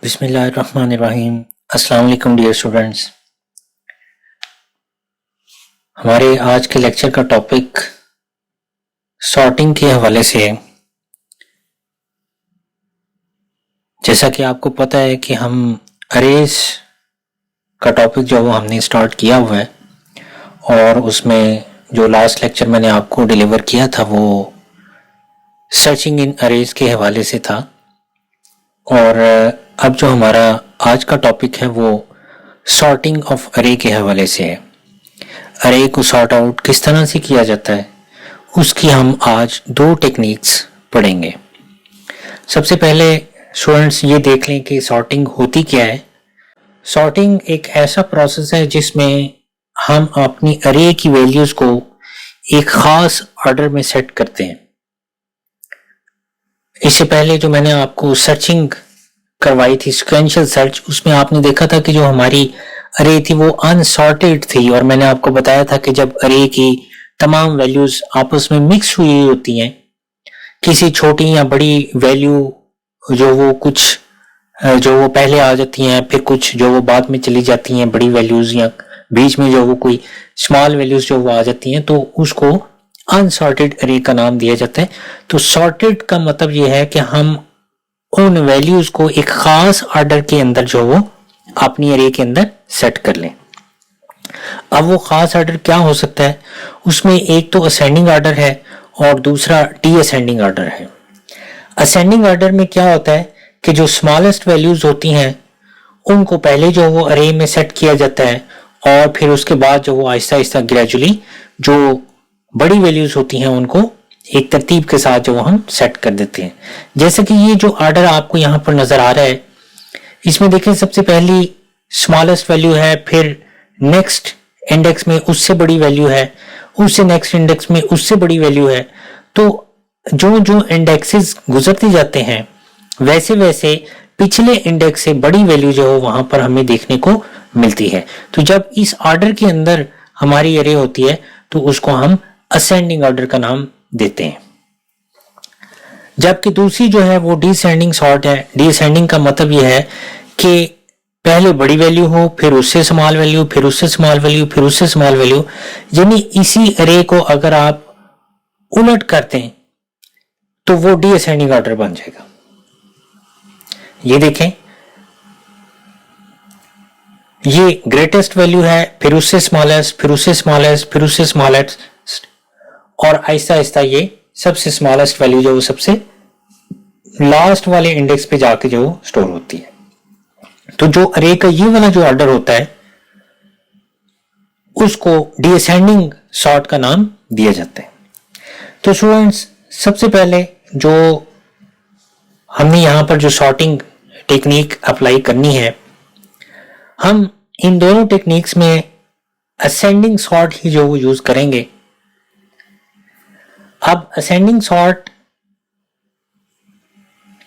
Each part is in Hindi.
बिस्मिल्लाहिर्रहमानिर्रहीम। अस्सलाम वालेकुम डियर स्टूडेंट्स। हमारे आज के लेक्चर का टॉपिक सॉर्टिंग के हवाले से है। जैसा कि आपको पता है कि हम अरेज का टॉपिक जो वो हमने स्टार्ट किया हुआ है और उसमें जो लास्ट लेक्चर मैंने आपको डिलीवर किया था वो सर्चिंग इन अरेज के हवाले से था। और अब जो हमारा आज का टॉपिक है वो सॉर्टिंग ऑफ अरे के हवाले से है। अरे को सॉर्ट आउट किस तरह से किया जाता है उसकी हम आज दो टेक्निक्स पढ़ेंगे। सबसे पहले स्टूडेंट्स ये देख लें कि सॉर्टिंग होती क्या है। सॉर्टिंग एक ऐसा प्रोसेस है जिसमें हम अपनी अरे की वैल्यूज को एक खास ऑर्डर में सेट करते हैं। इससे पहले जो मैंने आपको सर्चिंग करवाई थी, सीक्वेंशियल सर्च, उसमें आपने देखा था कि जो हमारी अरे थी वो अनसॉर्टेड थी और मैंने आपको बताया था कि जब अरे की तमाम वैल्यूज आपस में मिक्स हुई होती हैं, किसी छोटी या बड़ी वैल्यू जो वो कुछ जो वो पहले आ जाती हैं, फिर कुछ जो वो बाद में चली जाती हैं बड़ी वैल्यूज, या बीच में जो वो कोई स्मॉल वैल्यूज जो वो आ जाती हैं, तो उसको अनसॉर्टेड अरे का नाम दिया जाता है। तो सॉर्टेड का मतलब ये है कि हम उन वैल्यूज को एक खास ऑर्डर के अंदर जो वो अपनी अरे के अंदर सेट कर लें। अब वो खास ऑर्डर क्या हो सकता है, उसमें एक तो असेंडिंग ऑर्डर है और दूसरा डी असेंडिंग ऑर्डर है। असेंडिंग ऑर्डर में क्या होता है कि जो स्मॉलेस्ट वैल्यूज होती हैं उनको पहले जो वो अरे में सेट किया जाता है और फिर उसके बाद जो वो आहिस्ता आहिस्ता ग्रेजुअली जो बड़ी वैल्यूज होती हैं उनको एक तरतीब के साथ जो हम सेट कर देते हैं। जैसे कि ये जो ऑर्डर आपको यहाँ पर नजर आ रहा है, इसमें देखें सबसे पहली स्मॉलेस्ट वैल्यू है, फिर नेक्स्ट इंडेक्स में उससे बड़ी वैल्यू है, उससे नेक्स्ट इंडेक्स में उससे बड़ी वैल्यू है। तो जो जो इंडेक्सेस गुजरते जाते हैं वैसे वैसे पिछले इंडेक्स से बड़ी वैल्यू जो है वहां पर हमें देखने को मिलती है। तो जब इस ऑर्डर के अंदर हमारी अरे होती है तो उसको हम असेंडिंग ऑर्डर का नाम देते हैं। जबकि दूसरी जो है वो डिसेंडिंग सॉर्ट है। डिसेंडिंग का मतलब यह है कि पहले बड़ी वैल्यू हो, फिर उससे स्मॉल वैल्यू, फिर उससे स्मॉल वैल्यू, फिर उससे स्मॉल वैल्यू, यानी इसी अरे को अगर आप उलट करते हैं तो वो डिसेंडिंग ऑर्डर बन जाएगा। ये देखें, ये ग्रेटेस्ट वैल्यू है, फिर उससे स्मॉलेस्ट, फिर उससे स्मॉलेस्ट, फिर उससे स्मॉलेस्ट, और आहिस्ता आहिस्ता ये सबसे स्मॉलेस्ट वैल्यू जो सबसे लास्ट वाले इंडेक्स पे जाके जो स्टोर होती है। तो जो अरे का ये वाला जो ऑर्डर होता है उसको डिसेंडिंग सॉर्ट का नाम दिया जाता है। तो स्टूडेंट्स सबसे पहले जो हमने यहां पर जो सॉर्टिंग टेक्निक अप्लाई करनी है, हम इन दोनों टेक्निक्स में असेंडिंग सॉर्ट ही जो वो यूज करेंगे। अब असेंडिंग सॉर्ट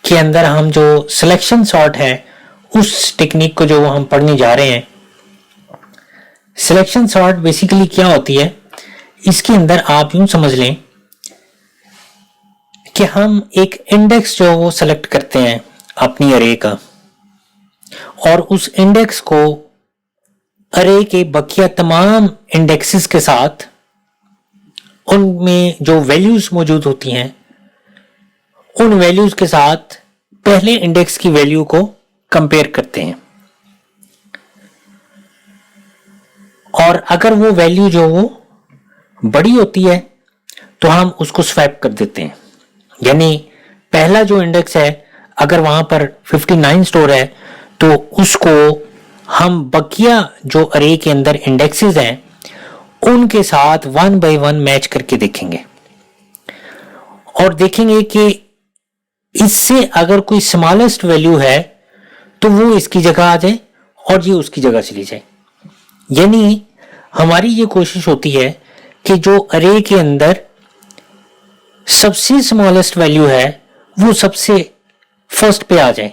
के अंदर हम जो सिलेक्शन सॉर्ट है उस टेक्निक को जो हम पढ़ने जा रहे हैं। सिलेक्शन सॉर्ट बेसिकली क्या होती है, इसके अंदर आप यूं समझ लें कि हम एक इंडेक्स जो वो सेलेक्ट करते हैं अपनी अरे का, और उस इंडेक्स को अरे के बकिया तमाम इंडेक्सेस के साथ उनमें जो वैल्यूज मौजूद होती हैं उन वैल्यूज के साथ पहले इंडेक्स की वैल्यू को कंपेयर करते हैं, और अगर वो वैल्यू जो वो बड़ी होती है तो हम उसको स्वैप कर देते हैं। यानी पहला जो इंडेक्स है अगर वहां पर 59 स्टोर है तो उसको हम बकिया जो अरे के अंदर इंडेक्सेस हैं उनके साथ 1 by 1 मैच करके देखेंगे और देखेंगे कि इससे अगर कोई स्मॉलेस्ट वैल्यू है तो वो इसकी जगह आ जाए और ये उसकी जगह चली जाए। यानी हमारी ये कोशिश होती है कि जो अरे के अंदर सबसे स्मॉलेस्ट वैल्यू है वो सबसे फर्स्ट पे आ जाए,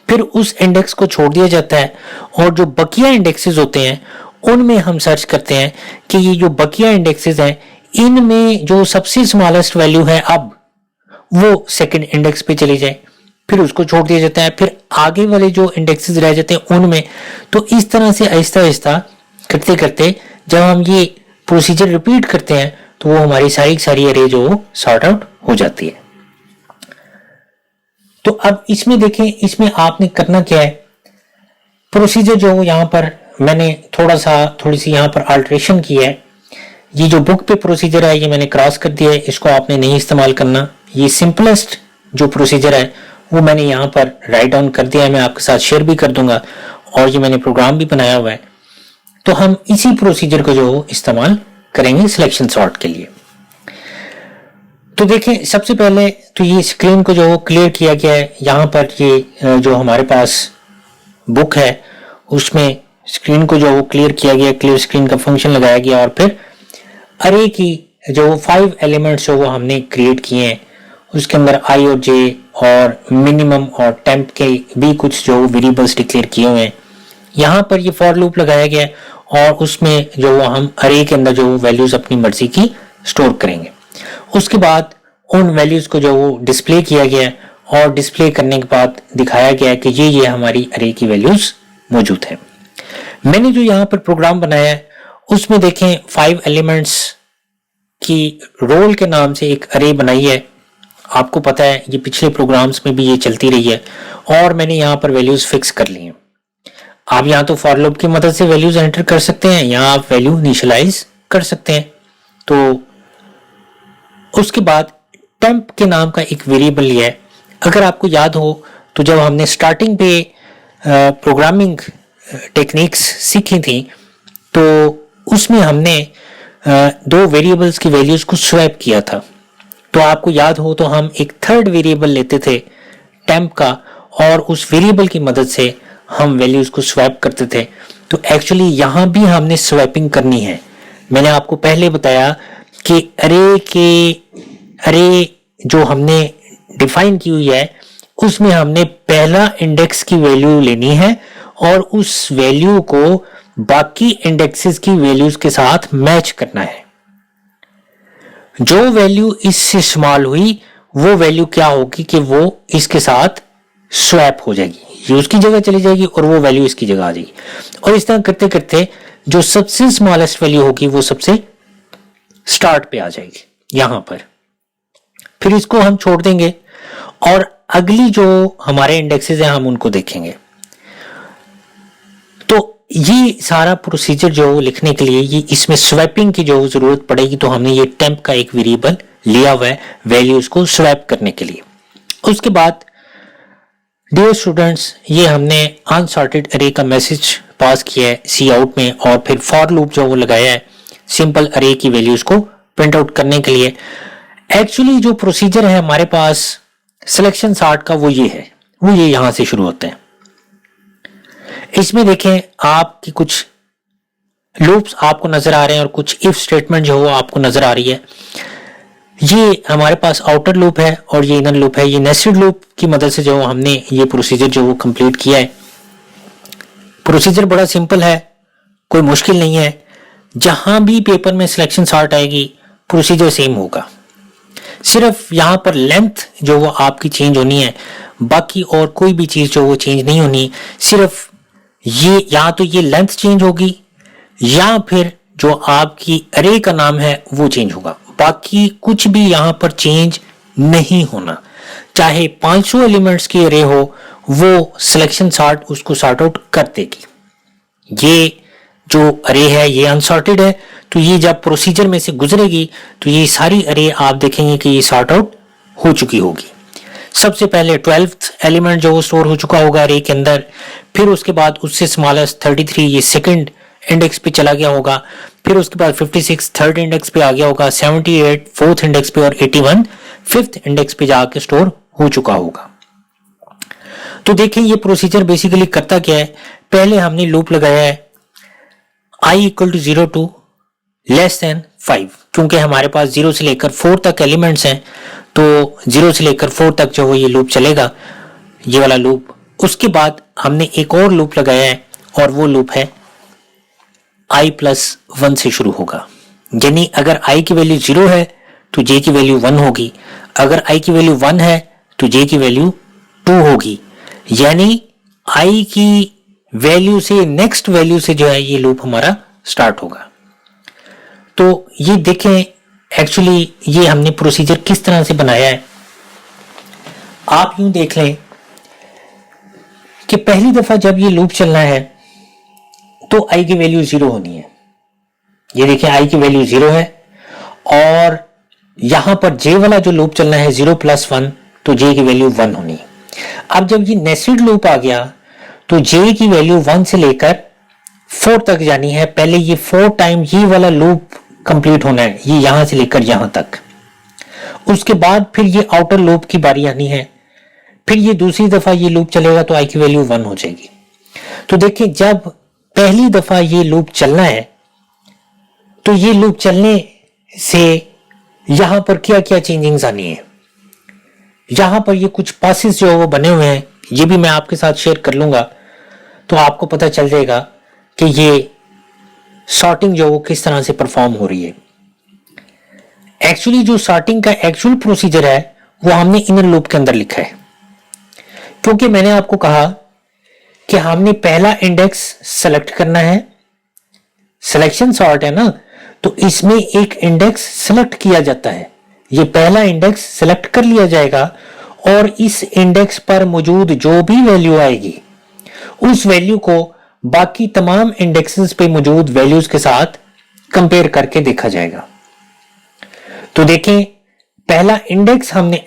फिर उस इंडेक्स को छोड़ दिया जाता है और जो बकिया इंडेक्सेस होते हैं उनमें हम सर्च करते हैं कि ये जो बकिया इंडेक्सेस हैं इनमें जो सबसे स्मॉलेस्ट वैल्यू है अब वो सेकंड इंडेक्स पे चली जाए। फिर उसको छोड़ दिया जाता है, फिर आगे वाले जो इंडेक्सेस रह जाते हैं उनमें। तो इस तरह से आहिस्ता आहिस्ता करते करते जब हम ये प्रोसीजर रिपीट करते हैं तो वो हमारी सारी अरे जो सॉर्ट आउट हो जाती है। तो अब इसमें देखें, इसमें आपने करना क्या है, प्रोसीजर जो यहाँ पर मैंने थोड़ी सी यहाँ पर अल्टरेशन की है। ये जो बुक पे प्रोसीजर है ये मैंने क्रॉस कर दिया है, इसको आपने नहीं इस्तेमाल करना। ये सिंपलेस्ट जो प्रोसीजर है वो मैंने यहाँ पर राइट डाउन कर दिया है, मैं आपके साथ शेयर भी कर दूंगा, और ये मैंने प्रोग्राम भी बनाया हुआ है। तो हम इसी प्रोसीजर को जो इस्तेमाल करेंगे सिलेक्शन सॉर्ट के लिए। तो देखें, सबसे पहले तो ये स्क्रीन को जो क्लियर किया गया है, यहाँ पर ये जो हमारे पास बुक है उसमें स्क्रीन को जो क्लियर किया गया, क्लियर स्क्रीन का फंक्शन लगाया गया, और फिर अरे की जो 5 एलिमेंट्स जो वो हमने क्रिएट किए हैं उसके अंदर आई और जे और मिनिमम और टेम्प के भी कुछ जो वेरिएबल्स डिक्लेयर किए हुए हैं। यहाँ पर ये फॉर लूप लगाया गया है और उसमें जो वो हम अरे के अंदर जो वैल्यूज अपनी मर्जी की स्टोर करेंगे। उसके बाद उन वैल्यूज को जो वो डिस्प्ले किया गया है, और डिस्प्ले करने के बाद दिखाया गया है कि ये हमारी अरे की वैल्यूज मौजूद है। मैंने जो यहाँ पर प्रोग्राम बनाया है उसमें देखें 5 एलिमेंट्स की रोल के नाम से एक अरे बनाई है। आपको पता है ये पिछले प्रोग्राम्स में भी ये चलती रही है, और मैंने यहाँ पर वैल्यूज फिक्स कर ली हैं। आप यहाँ तो फॉर लूप की मदद से वैल्यूज एंटर कर सकते हैं, यहाँ आप वैल्यू इनिशियलाइज कर सकते हैं। तो उसके बाद टेम्प के नाम का एक वेरिएबल लिया है। अगर आपको याद हो तो जब हमने स्टार्टिंग पे प्रोग्रामिंग टेक्निक्स सीखी थी तो उसमें हमने 2 वेरिएबल्स की वैल्यूज को स्वैप किया था। तो आपको याद हो तो हम एक थर्ड वेरिएबल लेते थे टेम्प का, और उस वेरिएबल की मदद से हम वैल्यूज को स्वैप करते थे। तो एक्चुअली यहाँ भी हमने स्वैपिंग करनी है। मैंने आपको पहले बताया कि अरे जो हमने डिफाइन की हुई है उसमें हमने पहला इंडेक्स की वैल्यू लेनी है और उस वैल्यू को बाकी इंडेक्सेस की वैल्यूज के साथ मैच करना है। जो वैल्यू इससे इस्तेमाल हुई वो वैल्यू क्या होगी कि वो इसके साथ स्वैप हो जाएगी, ये उसकी जगह चली जाएगी और वो वैल्यू इसकी जगह आ जाएगी। और इस तरह करते करते जो सबसे स्मॉलेस्ट वैल्यू होगी वो सबसे स्टार्ट पे आ जाएगी यहां पर। फिर इसको हम छोड़ देंगे और अगली जो हमारे इंडेक्सेस हैं हम उनको देखेंगे। तो ये सारा प्रोसीजर जो लिखने के लिए ये इसमें स्वैपिंग की जो जरूरत पड़ेगी, तो हमने ये टेम्प का एक वेरिएबल लिया हुआ है वैल्यूज को स्वैप करने के लिए। उसके बाद डियर स्टूडेंट्स, ये हमने अनसॉर्टेड अरे का मैसेज पास किया है सी आउट में, और फिर फॉर लूप जो वो लगाया है सिंपल अरे की वैल्यूज को प्रिंट आउट करने के लिए। एक्चुअली जो प्रोसीजर है हमारे पास सिलेक्शन सॉर्ट का वो ये है, वो ये यहां से शुरू होते हैं। इसमें देखें आपकी कुछ लूप्स आपको नजर आ रहे हैं और कुछ इफ स्टेटमेंट जो वो आपको नजर आ रही है। ये हमारे पास आउटर लूप है और ये इनर लूप है। ये नेस्टेड लूप की मदद से जो हमने ये प्रोसीजर जो वो कंप्लीट किया है। प्रोसीजर बड़ा सिंपल है, कोई मुश्किल नहीं है। जहां भी पेपर में सिलेक्शन सॉर्ट आएगी प्रोसीजर सेम होगा, सिर्फ यहां पर लेंथ जो वो आपकी चेंज होनी है, बाकी और कोई भी चीज जो वो चेंज नहीं होनी। सिर्फ ये या तो ये लेंथ चेंज होगी या फिर जो आपकी अरे का नाम है वो चेंज होगा, बाकी कुछ भी यहां पर चेंज नहीं होना। चाहे 500 एलिमेंट्स की अरे हो, वो सिलेक्शन सॉर्ट उसको सॉर्ट आउट कर देगी। ये जो अरे है ये अनसॉर्टेड है, तो ये जब प्रोसीजर में से गुजरेगी तो ये सारी अरे आप देखेंगे कि ये सॉर्ट आउट हो चुकी होगी। सबसे पहले 12th एलिमेंट जो स्टोर हो चुका होगा अरे के अंदर, फिर उसके बाद उससे स्मॉलेस्ट 33 ये सेकंड इंडेक्स पे चला गया होगा, फिर उसके बाद 56 थर्ड इंडेक्स पे आ गया होगा, 78 फोर्थ इंडेक्स पे और 81 फिफ्थ इंडेक्स पे जाके स्टोर हो चुका होगा। तो देखिए ये प्रोसीजर बेसिकली करता क्या है। पहले हमने लूप लगाया है i equal to 0 to less than 5, क्योंकि हमारे पास 0 से लेकर 4 तक एलिमेंट्स हैं, तो 0 से लेकर 4 तक जो है ये लूप चलेगा, ये वाला लूप। उसके बाद हमने एक और लूप लगाया है और वो लूप है i प्लस 1 से शुरू होगा। यानी अगर i की वैल्यू 0 है तो j की वैल्यू 1 होगी, अगर i की वैल्यू 1 है तो j की वैल्यू 2 होगी, यानी i की वैल्यू से नेक्स्ट वैल्यू से जो है ये लूप हमारा स्टार्ट होगा। तो ये देखें एक्चुअली ये हमने प्रोसीजर किस तरह से बनाया है। आप यूं देख लें कि पहली दफा जब ये लूप चलना है तो i की वैल्यू 0 होनी है। ये देखें i की वैल्यू 0 है और यहां पर j वाला जो लूप चलना है 0 + 1, तो j की वैल्यू 1 होनी है। अब जब ये नेस्टेड लूप आ गया तो j की वैल्यू 1 से लेकर 4 तक जानी है। पहले ये 4 टाइम ये वाला लूप कंप्लीट होना है, ये यहां से लेकर यहां तक। उसके बाद फिर ये आउटर लूप की बारी आनी है, फिर ये दूसरी दफा ये लूप चलेगा तो i की वैल्यू 1 हो जाएगी। तो देखिए जब पहली दफा ये लूप चलना है तो ये लूप चलने से यहां पर क्या क्या चेंजिंग्स आनी है। यहां पर ये कुछ पासेस जो वो बने हुए हैं, ये भी मैं आपके साथ शेयर कर लूंगा, तो आपको पता चल जाएगा कि ये सॉर्टिंग जो वो किस तरह से परफॉर्म हो रही है। एक्चुअली जो सॉर्टिंग का एक्चुअल प्रोसीजर है वो हमने इनर लूप के अंदर लिखा है, क्योंकि मैंने आपको कहा कि हमने पहला इंडेक्स सेलेक्ट करना है। सिलेक्शन सॉर्ट है ना, तो इसमें एक इंडेक्स सेलेक्ट किया जाता है। ये पहला इंडेक्स सेलेक्ट कर लिया जाएगा और इस इंडेक्स पर मौजूद जो भी वैल्यू आएगी उस वैल्यू को बाकी तमाम इंडेक्सेस पे मौजूद वैल्यूज के साथ कंपेयर करके देखा जाएगा। तो देखें पहला इंडेक्स हमने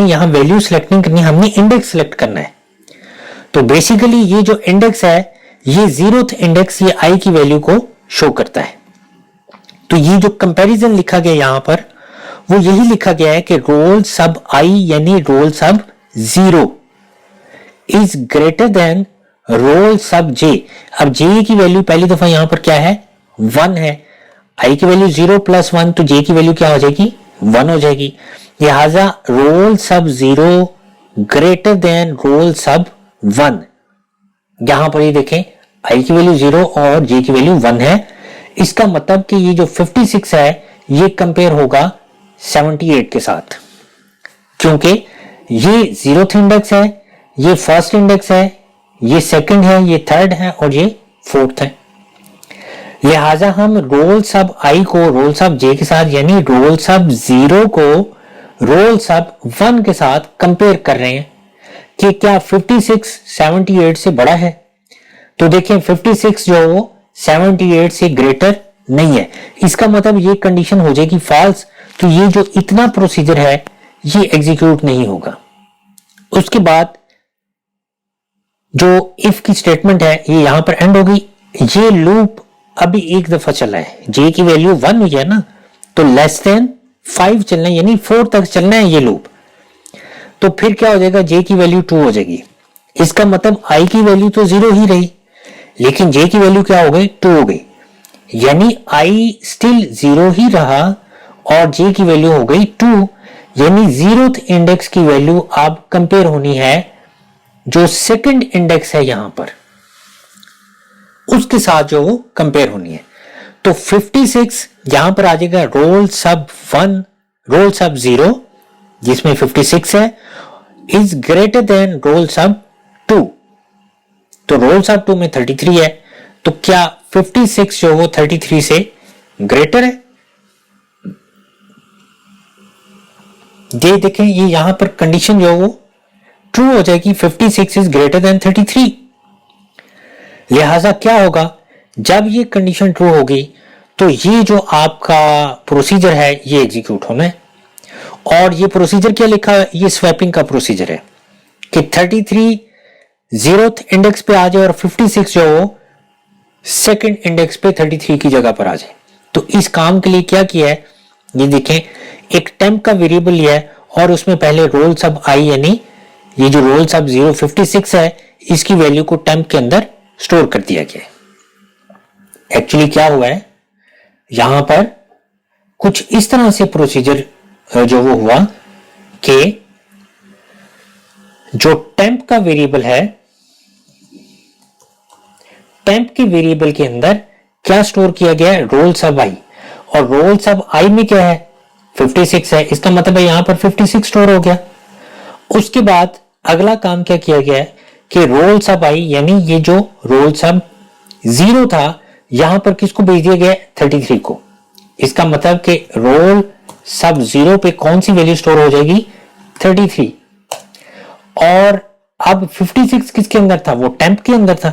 यहां वैल्यू सेलेक्ट नहीं करनी, हमने इंडेक्स सेलेक्ट करना है। तो बेसिकली ये जो इंडेक्स है ये 0th इंडेक्स ये i की वैल्यू को शो करता है। तो ये जो कंपैरिजन लिखा गया यहां पर वो यही लिखा गया है कि रोल सब i यानी रोल सब 0 इज ग्रेटर देन रोल सब j। अब j की वैल्यू पहली दफा यहां पर क्या है 1 है, i की वैल्यू 0 + 1, तो j की वैल्यू क्या हो जाएगी 1 हो जाएगी। लिहाजा रोल सब 0 ग्रेटर देन रोल सब 1। यहां पर ये देखें i की वैल्यू 0 और j की वैल्यू 1 है। इसका मतलब कि ये जो 56 है ये कंपेयर होगा 78 के साथ, क्योंकि ये 0th इंडेक्स है, ये फर्स्ट इंडेक्स है, ये सेकंड है, ये थर्ड है और ये फोर्थ है। लिहाजा हम रोल सब i को रोल सब j के साथ यानी रोल सब 0 को रोल सब 1 के साथ कंपेयर कर रहे हैं कि क्या 56 78 से बड़ा है। तो देखें 56 जो वो 78 से ग्रेटर नहीं है, इसका मतलब ये कंडीशन हो जाएगी फॉल्स। तो ये जो इतना प्रोसीजर है ये एग्जीक्यूट नहीं होगा। उसके बाद जो इफ की स्टेटमेंट है ये यहां पर एंड होगी। ये लूप अभी एक दफा चला है, j की वैल्यू 1 हुई है ना, तो लेस देन 5 चलना है यानी 4 तक चलना है ये लूप। तो फिर क्या हो जाएगा j की वैल्यू 2 हो जाएगी। इसका मतलब i की वैल्यू तो 0 ही रही, लेकिन j की वैल्यू क्या हो गई 2 हो गई, यानी i स्टिल 0 ही रहा और j की वैल्यू हो गई 2। यानी 0th इंडेक्स की वैल्यू अब कंपेयर होनी है जो सेकंड इंडेक्स है यहां पर उसके साथ जो वो कंपेयर होनी है। तो 56 यहां पर आ जाएगा रोल सब 1 रोल सब 0 जिसमें 56 है इज ग्रेटर देन रोल सब 2। तो रोल सब 2 में 33 है, तो क्या 56 जो वो 33 से ग्रेटर है। ये देखें ये यहां पर कंडीशन जो वो ट्रू हो जाएगी, 56 इज ग्रेटर देन 33। लिहाजा क्या होगा जब ये कंडीशन ट्रू होगी तो ये जो आपका प्रोसीजर है ये एग्जीक्यूट होना है। और ये प्रोसीजर क्या लिखा है, ये स्वैपिंग का प्रोसीजर है कि 33 0th इंडेक्स पे आ जाए और 56 जो वो सेकंड इंडेक्स पे 33 की जगह पर आ जाए। तो इस काम के लिए क्या किया है, ये देखें एक टेम्प का वेरिएबल लिया है और उसमें पहले रोल सब i यानी ये जो रोल सब 056 है इसकी वैल्यू को टेम्प के अंदर स्टोर कर दिया गया। एक्चुअली क्या हुआ है यहां पर कुछ इस तरह से प्रोसीजर जो वो हुआ कि जो टेम्प का वेरिएबल है, टेम्प के वेरिएबल के अंदर क्या स्टोर किया गया है रोल सब i, और रोल सब i में क्या है 56 है, इसका मतलब है यहां पर 56 स्टोर हो गया। उसके बाद अगला काम क्या किया गया है कि रोल सब आई, यानी ये जो रोल सब 0 था यहां पर किसको भेज दिया गया 33 को। इसका मतलब कि रोल सब 0 पे कौन सी वैल्यू स्टोर हो जाएगी 33। और अब 56 किसके अंदर था, वो टेम्प के अंदर था।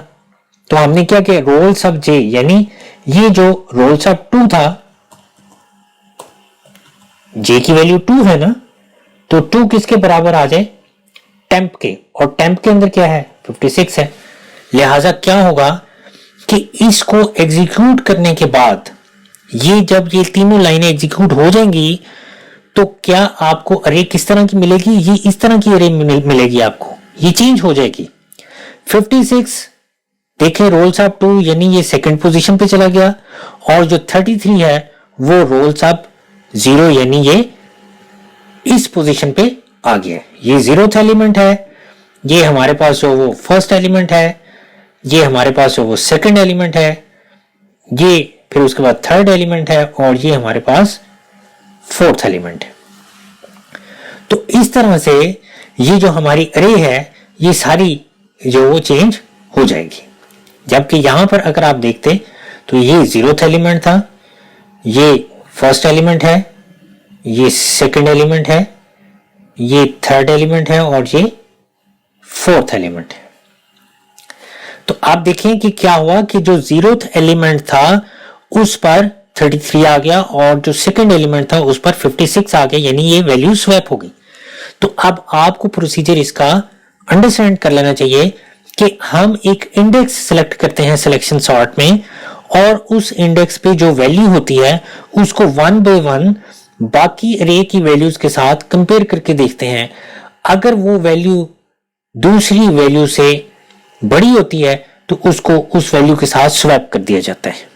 तो हमने क्या किया रोल सब जे, यानी ये जो रोल सब 2 था, जे की वैल्यू 2 है ना, तो 2 किसके बराबर आ जाए टेम्प के, और टेम्प के अंदर क्या है 56 है। लिहाजा क्या होगा कि इसको एग्जीक्यूट करने के बाद ये जब ये तीनों लाइनें एग्जीक्यूट हो जाएंगी तो क्या आपको अरे किस तरह की मिलेगी, ये इस तरह की अरे मिलेगी आपको, ये चेंज हो जाएगी। 56 देखें रोल साहब 2 यानी ये सेकंड पोजीशन पे चला गया, और जो 33 है वो रोल साहब 0 यानी ये इस पोजीशन पे आ गया। ये 0th एलिमेंट है, ये हमारे पास जो वो फर्स्ट एलिमेंट है, ये हमारे पास जो वो सेकंड एलिमेंट है, ये फिर उसके बाद थर्ड एलिमेंट है, और ये हमारे पास फोर्थ एलिमेंट है। तो इस तरह से ये जो हमारी अरे है ये सारी जो वो चेंज हो जाएगी। जबकि यहां पर अगर आप देखते तो ये 0th एलिमेंट था, ये फर्स्ट एलिमेंट है, ये सेकंड एलिमेंट है, ये थर्ड एलिमेंट है, और ये फोर्थ एलिमेंट है। तो आप देखें कि क्या हुआ कि जो 0th एलिमेंट था उस पर 33 आ गया, और जो सेकंड एलिमेंट था उस पर 56 आ गया, यानी ये वैल्यू स्वैप हो गई। तो अब आपको प्रोसीजर इसका अंडरस्टैंड कर लेना चाहिए कि हम एक इंडेक्स सेलेक्ट करते हैं सिलेक्शन सॉर्ट में, और उस इंडेक्स पे जो वैल्यू होती है उसको 1 बाय 1 बाकी अरे की वैल्यूज के साथ कंपेयर करके देखते हैं। अगर वो वैल्यू दूसरी वैल्यू से बड़ी होती है तो उसको उस वैल्यू के साथ स्वैप कर दिया जाता है।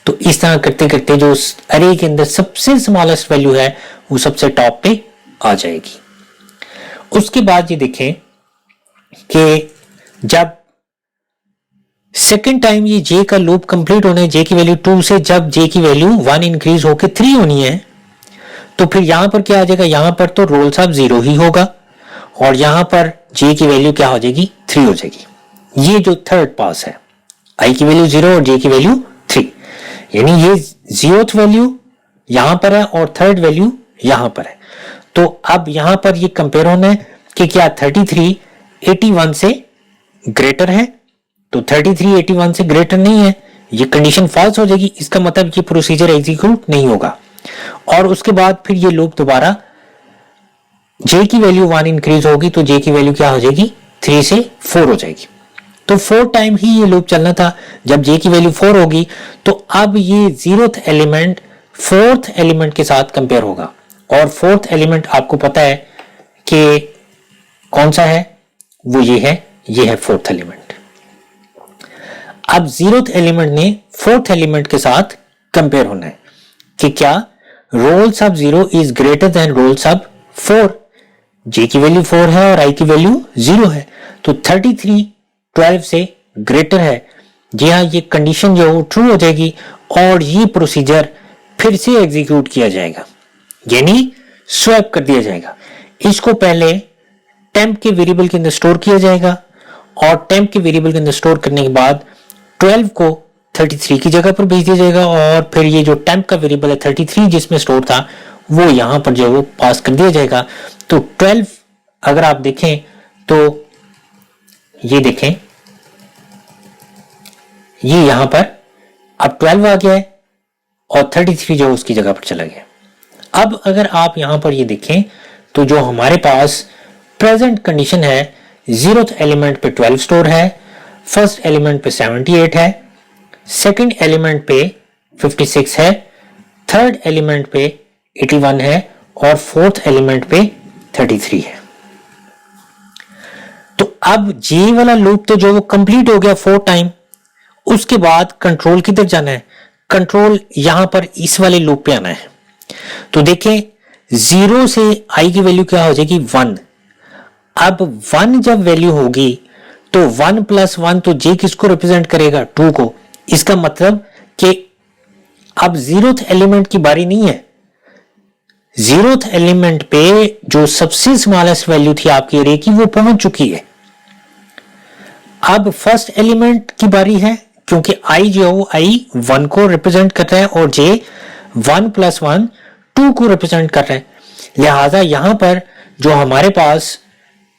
तो इस तरह करते करते जो अरे के अंदर सबसे स्मॉलेस्ट वैल्यू है वो सबसे टॉप पे आ जाएगी। उसके बाद ये देखें कि जब सेकेंड टाइम ये जे का लूप कंप्लीट होने, जे की वैल्यू 2 से जब जे की वैल्यू 1 इंक्रीज होकर 3 होनी है, तो फिर यहां पर क्या आ जाएगा, यहां पर तो रोल साहब 0 ही होगा, और यहां पर जे की वैल्यू क्या हो जाएगी 3 हो जाएगी। ये जो थर्ड पास है, आई की वैल्यू 0 और जे की वैल्यू 3, यानी ये 0th वैल्यू यहां पर है और थर्ड वैल्यू यहां पर है। तो अब यहां पर ये कंपेयर होना है कि क्या 33 81 से ग्रेटर है, तो 33 81 से ग्रेटर नहीं है, ये कंडीशन फॉल्स हो जाएगी। इसका मतलब ये प्रोसीजर एग्जीक्यूट नहीं होगा, और उसके बाद फिर ये लूप दोबारा जे की वैल्यू 1 इंक्रीज होगी तो जे की वैल्यू क्या हो जाएगी 3 से 4 हो जाएगी। तो 4 टाइम ही ये लूप चलना था। जब जे की वैल्यू 4 होगी तो अब ये 0th एलिमेंट 4th एलिमेंट के साथ कंपेयर होगा, और 4th एलिमेंट आपको पता है कि कौन सा है, वो ये है 4th एलिमेंट। अब 0th एलिमेंट ने 4th एलिमेंट के साथ कंपेयर होना है कि क्या रोल सब 0 इज ग्रेटर देन रोल सब 4। जे की वैल्यू 4 है और आई की वैल्यू 0 है, तो 33 12 से ग्रेटर है। जी हाँ, ये कंडीशन जो है ट्रू हो जाएगी, और ये प्रोसीजर फिर से एग्जीक्यूट किया जाएगा, यानी स्वैप कर दिया जाएगा। इसको पहले टेम्प के वेरिएबल के अंदर स्टोर किया जाएगा, और टेम्प के वेरिएबल के अंदर स्टोर करने के बाद 12 को 33 की जगह पर भेज दिया जाएगा, और फिर ये जो टेम्प का वेरिएबल है 33 जिसमें स्टोर था वो यहां पर जो है वो पास कर दिया जाएगा। तो 12 अगर आप देखें तो ये देखें, ये यहां पर अब 12 आ गया है और 33 जो उसकी जगह पर चला गया। अब अगर आप यहां पर ये देखें तो जो हमारे पास प्रेजेंट कंडीशन है, 0th एलिमेंट पे 12 स्टोर है, फर्स्ट एलिमेंट पे 78 है, सेकंड एलिमेंट पे 56 है, थर्ड एलिमेंट पे 81 है, और फोर्थ एलिमेंट पे 33 है। तो अब जे वाला लूप तो जो वो कंप्लीट हो गया 4 टाइम। उसके बाद कंट्रोल किधर जाना है, कंट्रोल यहां पर इस वाले लूप पे आना है। तो देखें 0 से आई की वैल्यू क्या हो जाएगी 1। अब 1 जब वैल्यू होगी तो 1 + 1 तो जे किसको रिप्रेजेंट करेगा 2 को। इसका मतलब कि अब 0th एलिमेंट की बारी नहीं है, जीरोथ एलिमेंट पे जो सबसे स्मॉलेस्ट वैल्यू थी आपकी अरे की वो पहुंच चुकी है। अब फर्स्ट एलिमेंट की बारी है, क्योंकि आई जो है आई 1 को रिप्रेजेंट कर रहा है और जे 1 + 1 2 को रिप्रेजेंट कर रहा है। लिहाजा यहां पर जो हमारे पास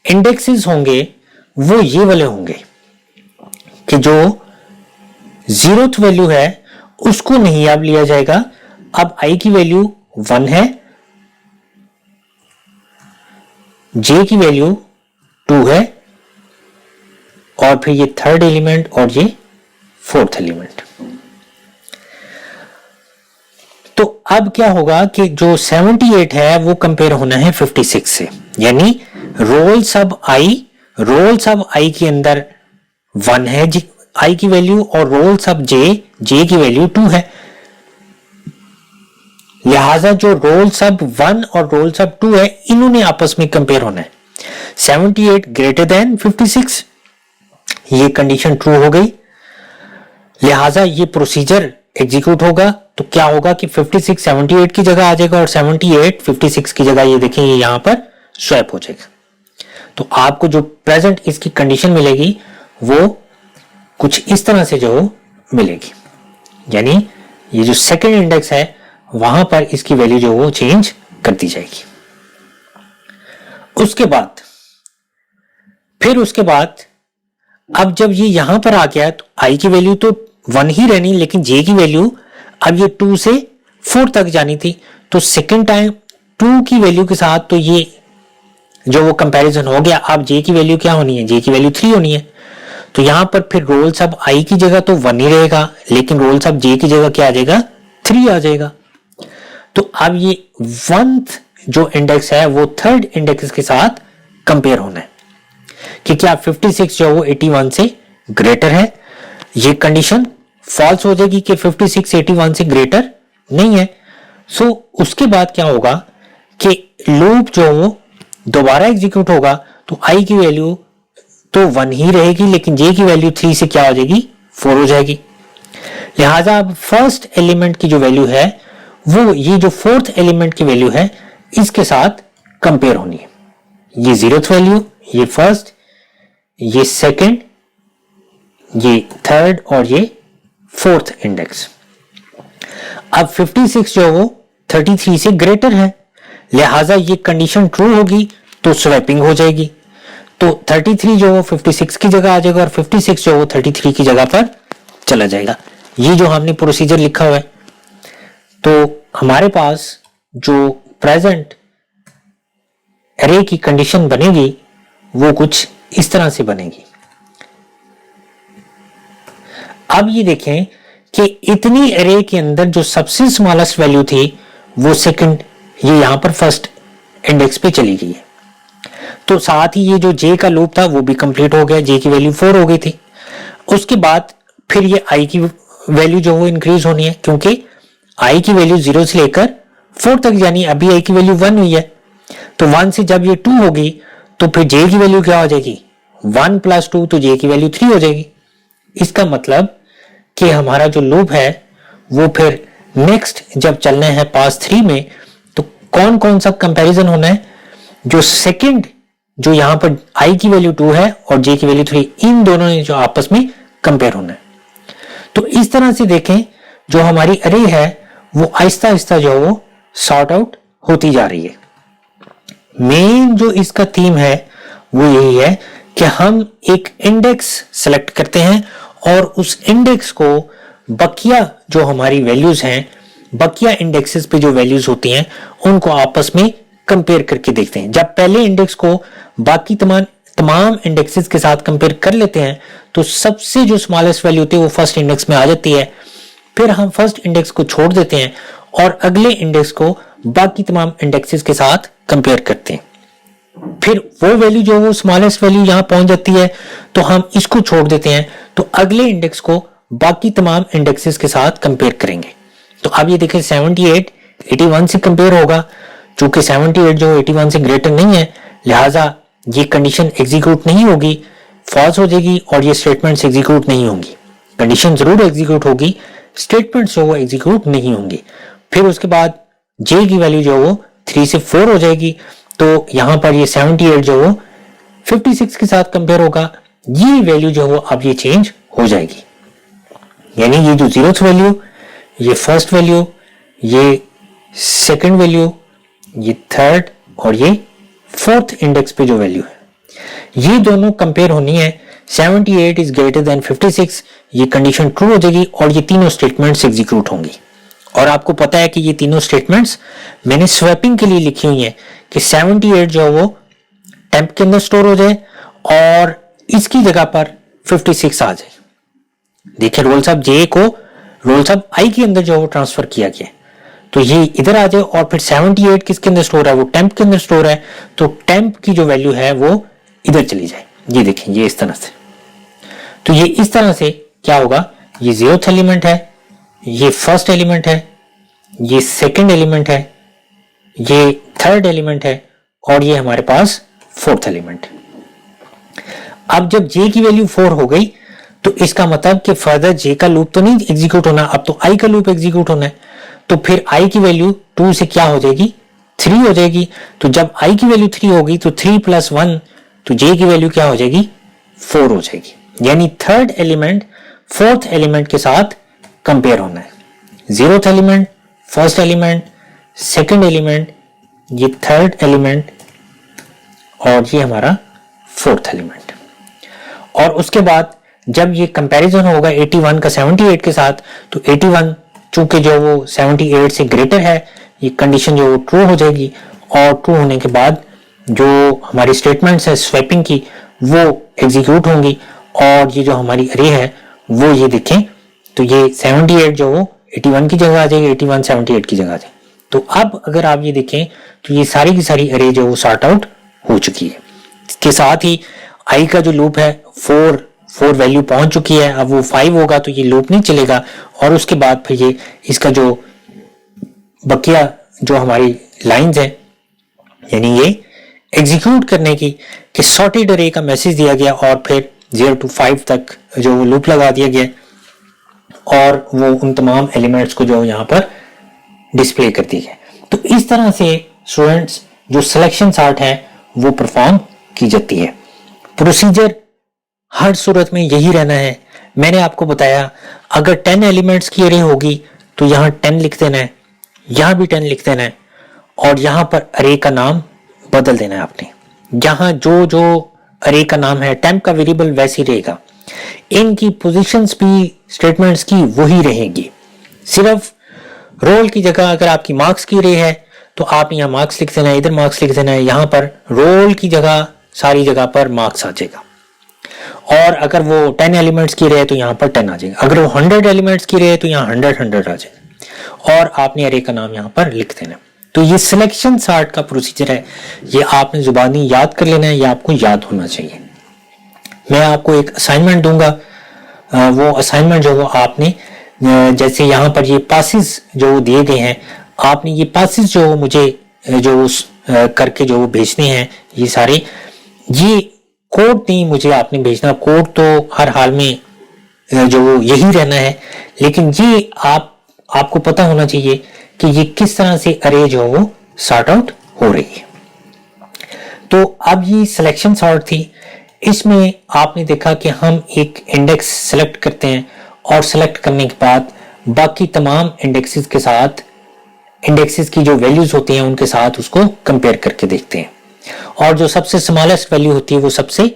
इंडेक्सेस होंगे वो ये वाले होंगे कि जो जीरोथ वैल्यू है उसको नहीं अब लिया जाएगा। अब आई की वैल्यू 1 है, जे की वैल्यू 2 है और फिर ये थर्ड एलिमेंट और ये फोर्थ एलिमेंट। तो अब क्या होगा कि जो 78 है वो कंपेयर होना है 56 से, यानी रोल सब आई के अंदर 1 है आई की वैल्यू और रोल सब जे की वैल्यू 2 है। लिहाजा जो रोल सब 1 और रोल सब 2 है इन्होंने आपस में कंपेयर होना है। 78 ग्रेटर देन 56, ये कंडीशन ट्रू हो गई। लिहाजा ये प्रोसीजर एग्जीक्यूट होगा। तो क्या होगा कि 56 78 की जगह आ जाएगा और 78 56 की जगह ये देखेंगे यहां पर स्वैप हो जाएगा। तो आपको जो प्रेजेंट इसकी कंडीशन मिलेगी वो कुछ इस तरह से जो मिलेगी, यानी ये जो सेकंड इंडेक्स है वहां पर इसकी वैल्यू जो वो चेंज कर दी जाएगी। उसके बाद अब जब ये यहां पर आ गया तो आई की वैल्यू तो 1 ही रहनी, लेकिन जे की वैल्यू अब ये 2 से 4 तक जानी थी। तो सेकंड टाइम 2 की वैल्यू के साथ तो ये जो वो कंपैरिजन हो गया। अब जे की वैल्यू क्या होनी है, जे की वैल्यू 3 होनी है। तो यहां पर फिर रोल सब आई की जगह तो 1 ही रहेगा, लेकिन रोल सब जे की जगह क्या आ जाएगा, 3 आ जाएगा। तो अब ये 1th जो इंडेक्स है वो थर्ड इंडेक्स के साथ कंपेयर होना है कि क्या 56 जो वो 81 से ग्रेटर है। ये कंडीशन फॉल्स हो जाएगी कि 56 81 से ग्रेटर नहीं है। सो उसके बाद क्या होगा कि लूप जो वो दोबारा एग्जीक्यूट होगा। तो आई की वैल्यू तो 1 ही रहेगी, लेकिन जे की वैल्यू 3 से क्या हो जाएगी, 4 हो जाएगी। लिहाजा अब फर्स्ट एलिमेंट की जो वैल्यू है वो ये जो फोर्थ एलिमेंट की वैल्यू है इसके साथ कंपेयर होनी है। ये जीरोथ वैल्यू, ये फर्स्ट, ये सेकंड, ये थर्ड और ये फोर्थ इंडेक्स। अब 56 जो वो 33 से ग्रेटर है, लिहाजा ये कंडीशन ट्रू होगी तो स्वैपिंग हो जाएगी। तो 33 जो वो 56 की जगह आ जाएगा और 56 जो वो 33 की जगह पर चला जाएगा। ये जो हमने प्रोसीजर लिखा हुआ है। तो हमारे पास जो प्रेजेंट एरे की कंडीशन बनेगी वो कुछ इस तरह से बनेगी। अब ये देखें कि इतनी एरे के अंदर जो सबसे स्मॉलेस्ट वैल्यू थी वो सेकंड ये यहां पर फर्स्ट इंडेक्स पे चली गई है। तो साथ ही ये जो जे का लूप था वो भी कंप्लीट हो गया, जे की वैल्यू 4 हो गई थी। उसके बाद फिर ये आई की वैल्यू जो वो इंक्रीज होनी है, क्योंकि आई की वैल्यू 0 से लेकर 4 तक, यानी अभी आई की वैल्यू 1 हुई है। तो 1 से जब ये 2 होगी तो फिर जे की वैल्यू क्या हो जाएगी, 1 + 2, तो जे की वैल्यू 3 हो जाएगी। इसका मतलब कि हमारा जो लूप है वो फिर नेक्स्ट जब चलना है पास 3 में तो कौन कौन सा कंपैरिजन होना है, जो सेकंड जो यहां पर आई की वैल्यू 2 है और जे की वैल्यू 3, इन दोनों ने जो आपस में कंपेयर होना है। तो इस तरह से देखें जो हमारी अरे है वो आहिस्ता आहिस्ता जो वो सॉर्ट आउट होती जा रही है। मेन जो इसका थीम है वो यही है कि हम एक इंडेक्स सेलेक्ट करते हैं और उस इंडेक्स को बकिया जो हमारी वैल्यूज हैं, बकिया इंडेक्सेस पे जो वैल्यूज होती हैं उनको आपस में कंपेयर करके देखते हैं। जब पहले इंडेक्स को बाकी तमाम इंडेक्सेस के साथ कंपेयर कर लेते हैं तो सबसे जो स्मॉलेस्ट वैल्यू होती है वो फर्स्ट इंडेक्स में आ जाती है। फिर हम फर्स्ट इंडेक्स को छोड़ देते हैं और अगले इंडेक्स को बाकी तमाम इंडेक्सेस के साथ कंपेयर करते हैं। फिर वो वैल्यू जो वो स्मॉलेस्ट वैल्यू यहां पहुंच जाती है तो हम इसको छोड़ देते हैं, तो अगले इंडेक्स को बाकी तमाम इंडेक्सेस के साथ कंपेयर करेंगे। तो अब ये देखें 78 81 से कंपेयर होगा, चूंकि 78 जो 81 से ग्रेटर नहीं है लिहाजा ये कंडीशन एग्जीक्यूट नहीं होगी, फॉल्स हो जाएगी और ये स्टेटमेंट्स एग्जीक्यूट नहीं होंगी। कंडीशन जरूर एग्जीक्यूट होगी, स्टेटमेंट्स जो वो एग्जीक्यूट नहीं होंगी। फिर उसके बाद जे की वैल्यू जो वो 3 से 4 हो जाएगी, तो यहाँ पर ये 78 जो वो 56 के साथ कंपेयर होगा, ये वैल्यू जो वो अब ये चेंज हो जाएगी। यानी ये जो 0th वैल्यू, ये फर्स्ट वैल्यू, ये सेकंड वैल्यू, ये थर्ड और ये फोर्थ इंडेक्स पे जो वैल्यू है, ये दोनों कंपेयर होनी है। 78 इज ग्रेटर देन 56, ये कंडीशन ट्रू हो जाएगी और ये तीनों स्टेटमेंट्स एग्जीक्यूट होंगी। और आपको पता है कि ये तीनों स्टेटमेंट्स मैंने स्वैपिंग के लिए लिखी हुई है कि 78 जो है वो टेम्प के अंदर स्टोर हो जाए और इसकी जगह पर 56 आ जाए। देखिए रोल साहब जे को रोल साहब आई के अंदर जो वो ट्रांसफर किया गया, तो ये इधर आ जाए और फिर 78 किसके अंदर स्टोर है, वो टेम्प के अंदर स्टोर है, तो टेम्प की जो वैल्यू है वो इधर चली जाए। ये देखें, ये इस तरह से, तो ये इस तरह से क्या होगा, ये 0th एलिमेंट है, ये फर्स्ट एलिमेंट है, ये सेकंड एलिमेंट है, ये थर्ड एलिमेंट है और ये हमारे पास फोर्थ एलिमेंट। अब जब जे की वैल्यू 4 हो गई तो इसका मतलब कि फर्दर जे का लूप तो नहीं एग्जीक्यूट होना, अब तो आई का लूप एग्जीक्यूट होना है। तो फिर आई की वैल्यू 2 से क्या हो जाएगी, 3 हो जाएगी। तो जब आई की वैल्यू 3 होगी तो 3 + 1, तो जे की वैल्यू क्या हो जाएगी, 4 हो जाएगी। यानी थर्ड एलिमेंट फोर्थ एलिमेंट के साथ कंपेयर होना है। 0th element, first element, second element, ये थर्ड एलिमेंट और ये हमारा फोर्थ एलिमेंट। और उसके बाद जब ये कंपैरिजन होगा 81 का 78 के साथ, तो 81 चूंकि जो वो 78 से ग्रेटर है, ये कंडीशन जो ट्रू हो जाएगी और ट्रू होने के बाद जो हमारी स्टेटमेंट्स है स्वैपिंग की वो एग्जीक्यूट होंगी और ये जो हमारी अरे है वो ये देखें, तो ये 78 जो वो 81 की जगह आ जाएगी, 81 78 की जगह आ जाएगी। तो अब अगर आप ये देखें तो ये सारी की सारी अरे जो वो सॉर्ट आउट हो चुकी है। इसके साथ ही आई का जो लूप है 4 वैल्यू पहुंच चुकी है, अब वो 5 होगा तो ये लूप नहीं चलेगा और उसके बाद फिर ये इसका जो बकिया जो हमारी लाइंस है, यानी ये एग्जीक्यूट करने की कि सॉर्टेड अरे का मैसेज दिया गया और फिर 0 to 5 तक जो वो लूप लगा दिया गया और वो उन तमाम एलिमेंट्स को जो यहाँ पर डिस्प्ले कर दिया गया। तो इस तरह से स्टूडेंट्स जो सिलेक्शन सॉर्ट है वो परफॉर्म की जाती है। प्रोसीजर हर सूरत में यही रहना है। मैंने आपको बताया अगर 10 एलिमेंट्स की अरे होगी तो यहाँ 10 लिख देना है, यहाँ भी 10 लिख देना है और यहाँ पर अरे का नाम बदल देना है आपने। यहाँ जो जो अरे का नाम है टेम्प का वेरिएबल वैसे ही रहेगा, इनकी पोजीशंस भी स्टेटमेंट्स की वही रहेगी। सिर्फ रोल की जगह अगर आपकी मार्क्स की अरे है तो आप यहाँ मार्क्स लिख देना है, इधर मार्क्स लिख देना है, यहाँ पर रोल की जगह सारी जगह पर मार्क्स आ जाएगा। और अगर वो 10 एलिमेंट्स की रहे तो यहाँ पर 10 आ जाएगा, अगर वो 100 एलिमेंट्स की रहे तो यहाँ 100 आ जाएगा और आपने अरे का नाम यहाँ पर लिख देना। तो ये सिलेक्शन सॉर्ट का प्रोसीजर है, ये आपने जुबानी याद कर लेना है, ये आपको याद होना चाहिए। मैं आपको एक असाइनमेंट दूंगा, वो असाइनमेंट जो वो आपने जैसे यहाँ पर ये पासेस जो दिए गए हैं, आपने ये पासेस जो मुझे जो करके जो भेजने हैं, ये सारे ये कोड नहीं मुझे आपने भेजना, कोड तो हर हाल में जो यही रहना है, लेकिन ये आपको पता होना चाहिए कि ये किस तरह से अरे जो वो सॉर्ट आउट हो रही है। तो अब ये सिलेक्शन सॉर्ट थी, इसमें आपने देखा कि हम एक इंडेक्स सेलेक्ट करते हैं और सेलेक्ट करने के बाद बाकी तमाम इंडेक्सेस के साथ इंडेक्सेस की जो वैल्यूज होती हैं उनके साथ उसको कंपेयर करके देखते हैं और जो सबसे स्मॉलेस्ट वैल्यू होती है वो सबसे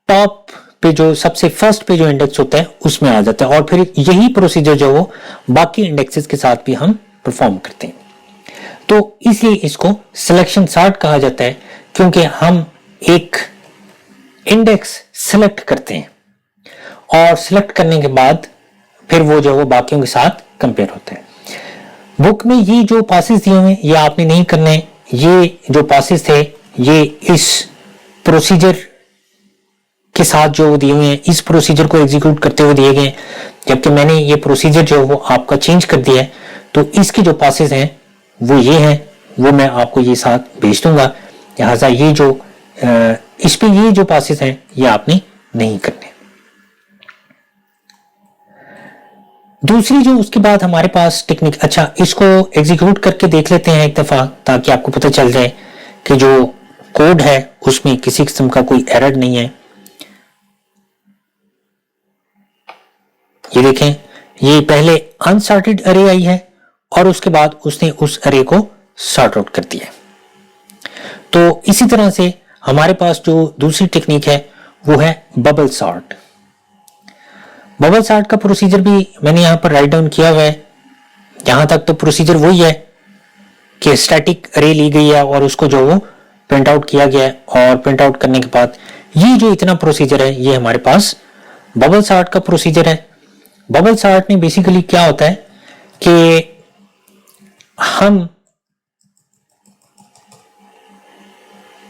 टॉप पे जो सबसे फर्स्ट पे जो इंडेक्स होता है उसमें आ जाता है और फिर यही प्रोसीजर जो वो बाकी इंडेक्सेस के साथ भी हम परफॉर्म करते हैं। तो इसलिए इसको सिलेक्शन सॉर्ट कहा जाता है क्योंकि हम एक इंडेक्स सेलेक्ट करते हैं और सेलेक्ट करने के बाद फिर वो जो वो बाकियों के साथ कंपेयर होता है। बुक में ये जो पासेस दिए हुए ये आपने नहीं करने, ये जो पासेस थे ये इस प्रोसीजर के साथ जो दिए हुए हैं इस प्रोसीजर को एग्जीक्यूट करते हुए दिए गए, जबकि मैंने ये प्रोसीजर जो वो आपका चेंज कर दिया है। तो इसके जो पासेस हैं वो ये हैं, वो मैं आपको ये साथ भेज दूंगा। लिहाजा ये जो इस पे ये जो पासेस हैं ये आपने नहीं करने। दूसरी जो उसके बाद हमारे पास टेक्निक, अच्छा इसको एग्जीक्यूट करके देख लेते हैं एक दफा ताकि आपको पता चल जाए कि जो कोड है उसमें किसी किस्म का कोई एरर नहीं है। ये देखें, ये पहले अनसॉर्टेड अरे आई है और उसके बाद उसने उस अरे को सॉर्ट आउट कर दिया। तो इसी तरह से हमारे पास जो दूसरी टेक्निक है वो है बबल सॉर्ट। बबल सॉर्ट का प्रोसीजर भी मैंने यहां पर राइट डाउन किया हुआ है। यहां तक तो प्रोसीजर वही है कि स्टैटिक अरे ली गई है और उसको जो वो प्रिंट आउट किया गया है और प्रिंट आउट करने के बाद ये जो इतना प्रोसीजर है ये हमारे पास बबल सॉर्ट का प्रोसीजर है। बबल सॉर्ट में बेसिकली क्या होता है कि हम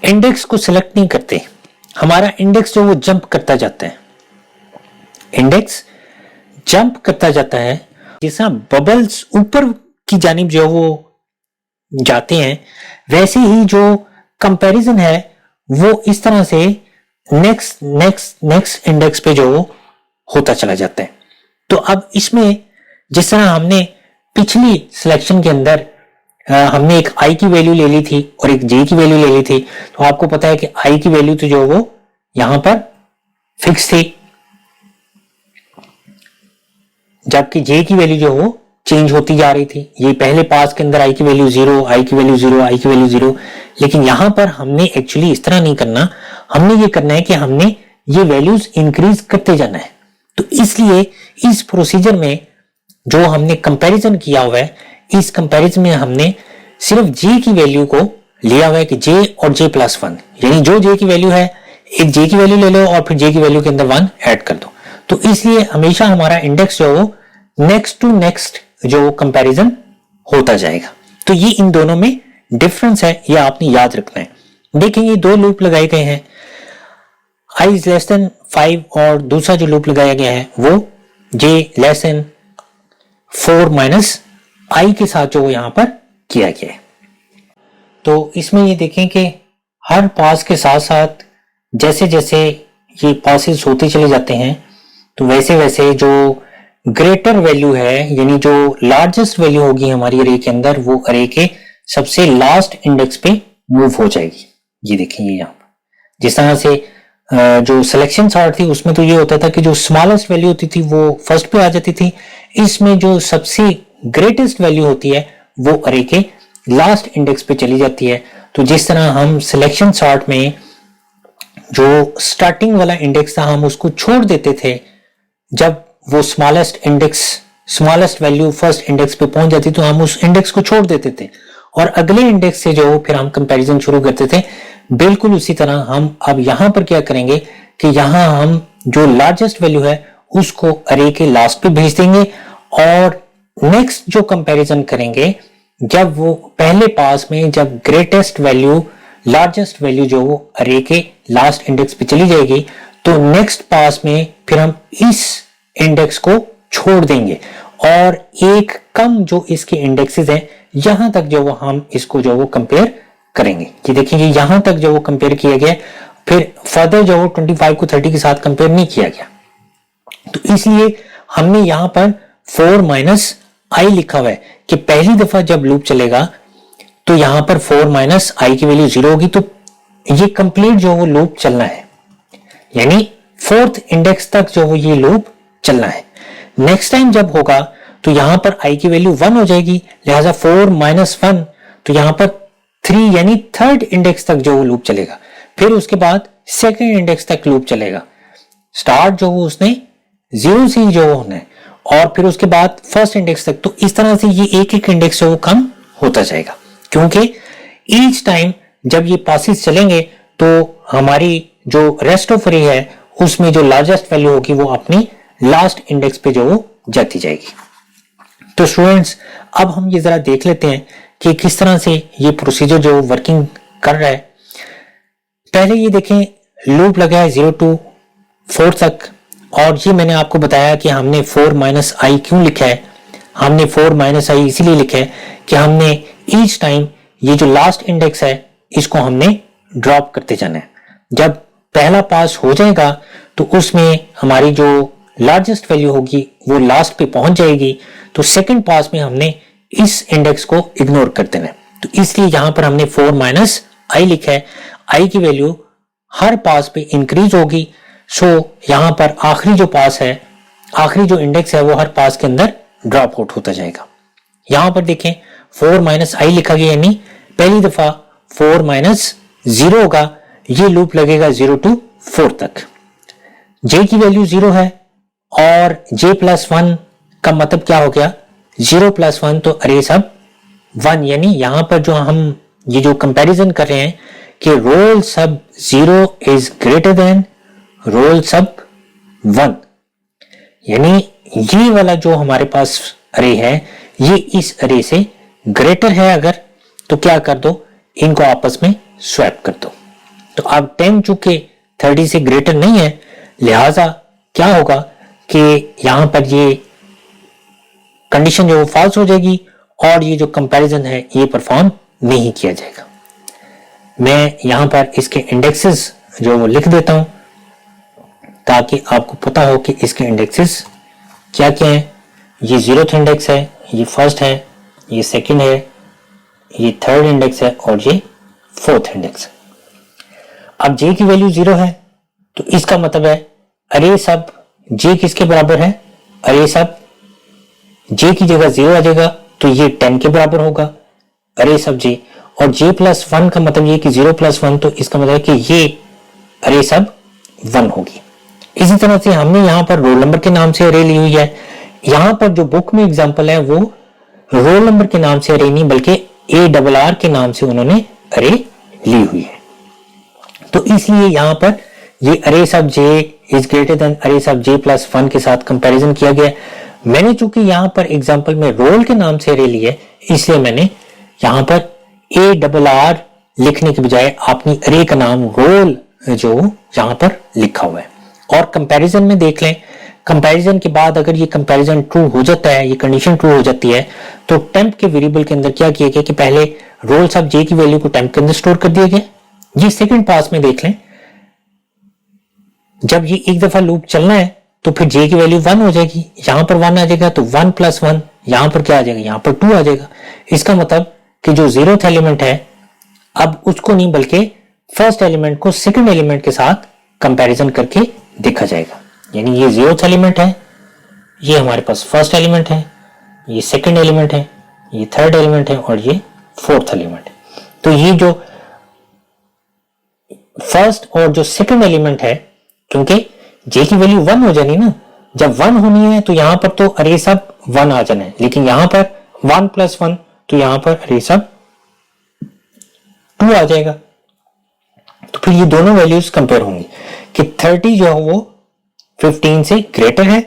इंडेक्स को सिलेक्ट नहीं करते, हमारा इंडेक्स जो वो जंप करता जाता है, इंडेक्स जंप करता जाता है। जैसा बबल्स ऊपर की जानिब जो वो जाते हैं वैसे ही जो कंपैरिजन है वो इस तरह से नेक्स्ट नेक्स्ट नेक्स्ट इंडेक्स पे जो होता चला जाता है। तो अब इसमें जिस तरह हमने पिछली सिलेक्शन के अंदर हमने एक आई की वैल्यू ले ली थी और एक जे की वैल्यू ले ली थी, तो आपको पता है कि आई की वैल्यू तो जो वो यहां पर फिक्स थी, जबकि जे की वैल्यू जो वो चेंज होती जा रही थी। ये पहले पास के अंदर आई की वैल्यू 0, आई की वैल्यू 0, आई की वैल्यू 0, लेकिन यहां पर हमने एक्चुअली इस तरह नहीं करना, हमने ये करना है कि हमने ये वैल्यूज इंक्रीज करते जाना है। तो इसलिए इस प्रोसीजर में जो हमने कंपैरिजन किया हुआ है, इस कंपैरिजन में हमने सिर्फ जे की वैल्यू को लिया हुआ है कि जे और जे प्लस 1, यानी जो जे की वैल्यू है एक जे की वैल्यू ले लो और फिर जे की वैल्यू के अंदर 1 ऐड कर दो। तो इसलिए हमेशा हमारा इंडेक्स जो वो नेक्स्ट टू नेक्स्ट जो कंपैरिजन होता जाएगा। तो ये इन दोनों में डिफरेंस है, ये आपने याद रखना है। देखेंगे दो लूप लगाए गए हैं, i इज लेस देन 5 और दूसरा जो लूप लगाया गया है वो j लेस देन 4 माइनस आई के साथ जो यहां पर किया गया है। तो इसमें ये देखें कि हर पास के साथ साथ जैसे जैसे ये पासेस होते चले जाते हैं तो वैसे वैसे जो ग्रेटर वैल्यू है, यानी जो लार्जेस्ट वैल्यू होगी हमारी अरे के अंदर, वो अरे के सबसे लास्ट इंडेक्स पे मूव हो जाएगी। ये देखेंगे यहाँ पर जिस तरह से जो सिलेक्शन सॉर्ट थी उसमें तो ये होता था कि जो स्मॉलेस्ट वैल्यू होती थी वो फर्स्ट पे आ जाती थी। इसमें जो सबसे ग्रेटेस्ट वैल्यू होती है वो अरे के लास्ट इंडेक्स पे चली जाती है। तो जिस तरह हम सिलेक्शन सॉर्ट में जो स्टार्टिंग वाला इंडेक्स था हम उसको छोड़ देते थे, जब वो स्मॉलेस्ट वैल्यू फर्स्ट इंडेक्स पे पहुंच जाती तो हम उस इंडेक्स को छोड़ देते थे और अगले इंडेक्स से जो फिर हम कंपैरिजन शुरू करते थे। बिल्कुल उसी तरह हम अब यहां पर क्या करेंगे कि यहां हम जो लार्जेस्ट वैल्यू है उसको अरे के लास्ट पे भेज देंगे और नेक्स्ट जो कंपैरिजन करेंगे जब वो पहले पास में जब ग्रेटेस्ट वैल्यू लार्जेस्ट वैल्यू जो वो अरे के लास्ट इंडेक्स पे चली जाएगी तो नेक्स्ट पास में फिर हम इस इंडेक्स को छोड़ देंगे और एक कम जो इसके इंडेक्सेस हैं यहां तक जो वो हम इसको जो वो कंपेयर करेंगे। ये देखेंगे यहां तक जो वो कंपेयर किया गया, फिर फर्दर जो वो 25 को 30 के साथ कंपेयर नहीं किया गया। तो इसलिए हमने यहां पर 4 माइनस आई लिखा हुआ है कि पहली दफा जब लूप चलेगा तो यहां पर 4 माइनस आई की वैल्यू 0 होगी, तो ये कंप्लीट जो वो लूप चलना है, यानी फोर्थ इंडेक्स तक जो वो ये लूप चलना है। नेक्स्ट टाइम जब होगा तो यहां पर आई की वैल्यू 1 हो जाएगी, लिहाजा 4 माइनस 1 तो यहां पर 3 यानी थर्ड इंडेक्स तक जो वो लूप चलेगा। फिर उसके बाद सेकंड इंडेक्स तक लूप चलेगा। स्टार्ट जो वो उसने 0 से ही जो होना है और फिर उसके बाद फर्स्ट इंडेक्स तक। तो इस तरह से ये एक एक इंडेक्स जो वो कम होता जाएगा, क्योंकि ईच टाइम जब ये पासेस चलेंगे तो हमारी जो रेस्ट ऑफ अरे है उसमें जो लार्जेस्ट वैल्यू होगी वो अपनी लास्ट इंडेक्स पे जो वो जाती जाएगी। तो स्टूडेंट्स अब हम ये जरा देख लेते हैं कि किस तरह से ये प्रोसीजर जो वर्किंग कर रहा है। पहले ये देखें लूप लगा है 0 to 4 तक और ये मैंने आपको बताया कि हमने 4 माइनस आई क्यों लिखा है। हमने 4 माइनस आई इसीलिए लिखा है कि हमने ईच टाइम ये जो लास्ट इंडेक्स है इसको हमने ड्रॉप करते जाना है। जब पहला पास हो जाएगा तो उसमें हमारी जो लार्जेस्ट वैल्यू होगी वो लास्ट पे पहुंच जाएगी, तो सेकंड पास में हमने इस इंडेक्स को इग्नोर कर देना है। तो इसलिए यहां पर हमने 4 माइनस आई लिखा है। आई की वैल्यू हर पास पे इंक्रीज होगी, सो यहां पर आखिरी जो पास है, आखिरी जो इंडेक्स है वो हर पास के अंदर ड्रॉप आउट होता जाएगा। यहां पर देखें 4 माइनस आई लिखा गया, यानी पहली दफा 4 माइनस 0 होगा, ये लूप लगेगा 0 to 4 तक। जे की वैल्यू 0 है और जे प्लस 1 का मतलब क्या हो गया, 0 प्लस 1 तो अरे सब 1, यानी यहां पर जो हम ये जो कंपैरिजन कर रहे हैं कि रोल सब 0 इज ग्रेटर देन रोल सब 1, यानी ये वाला जो हमारे पास अरे है ये इस अरे से ग्रेटर है अगर, तो क्या कर दो, इनको आपस में स्वैप कर दो। तो अब 10 चूंकि 30 से ग्रेटर नहीं है, लिहाजा क्या होगा कि यहां पर ये कंडीशन जो फॉल्स हो जाएगी और ये जो कंपैरिजन है ये परफॉर्म नहीं किया जाएगा। मैं यहां पर इसके इंडेक्सेस जो लिख देता हूं ताकि आपको पता हो कि इसके इंडेक्सेस क्या क्या है। ये 0th इंडेक्स है, ये फर्स्ट है, ये सेकंड है, ये थर्ड इंडेक्स है और ये 4th इंडेक्स है। अब जे की वैल्यू 0 है तो इसका मतलब है अरे सब जे किसके बराबर है, अरे सब जे की जगह 0 आ जाएगा तो ये 10 के बराबर होगा अरे सब जे, और जे प्लस 1 का मतलब ये कि 0 प्लस 1, तो इसका मतलब है कि ये अरे सब 1 होगी। इसी तरह से हमने यहां पर रोल नंबर के नाम से अरे ली हुई है। यहां पर जो बुक में एग्जांपल है वो रोल नंबर के नाम से अरे नहीं बल्कि ARR के नाम से उन्होंने अरे ली हुई है। तो इसलिए यहां पर ये अरे सब जे इज ग्रेटर देन अरे सब जे प्लस 1 के साथ कंपैरिजन किया गया। मैंने चूंकि यहां पर एग्जांपल में रोल के नाम से अरे ली है, इसलिए मैंने यहां पर ARR लिखने के बजाय अपनी अरे का नाम रोल जो यहां पर लिखा हुआ है। और कंपैरिजन में देख लें, कंपैरिजन के बाद अगर ये कंपैरिजन ट्रू हो जाता है, ये कंडीशन ट्रू हो जाती है, तो टेम्प के वेरिएबल के अंदर क्या किया गया कि पहले रोल सब जे की वैल्यू को टेम्प के अंदर स्टोर कर दिया गया। ये सेकंड पास में देख लें, जब ये एक दफा लूप चलना है तो फिर जे की वैल्यू 1 हो जाएगी, यहां पर 1 आ जाएगा तो 1 प्लस 1 यहां पर क्या आ जाएगा, यहां पर 2 आ जाएगा। इसका मतलब कि जो 0th एलिमेंट है अब उसको नहीं बल्कि फर्स्ट एलिमेंट को सेकंड एलिमेंट के साथ कंपैरिजन करके देखा जाएगा। यानी ये 0th एलिमेंट है, ये हमारे पास फर्स्ट एलिमेंट है, ये सेकंड एलिमेंट है, ये थर्ड एलिमेंट है और ये 4th एलिमेंट है। तो ये जो फर्स्ट और जो सेकंड एलिमेंट है, क्योंकि जे की वैल्यू 1 हो जानी ना, जब 1 होनी है तो यहां पर तो अरे सब 1 आ जाना है, लेकिन यहां पर 1 प्लस 1 तो यहां पर अरे सब 2 आ जाएगा। तो फिर ये दोनों वैल्यूज कंपेयर होंगी कि 30 जो है वो 15 से ग्रेटर है,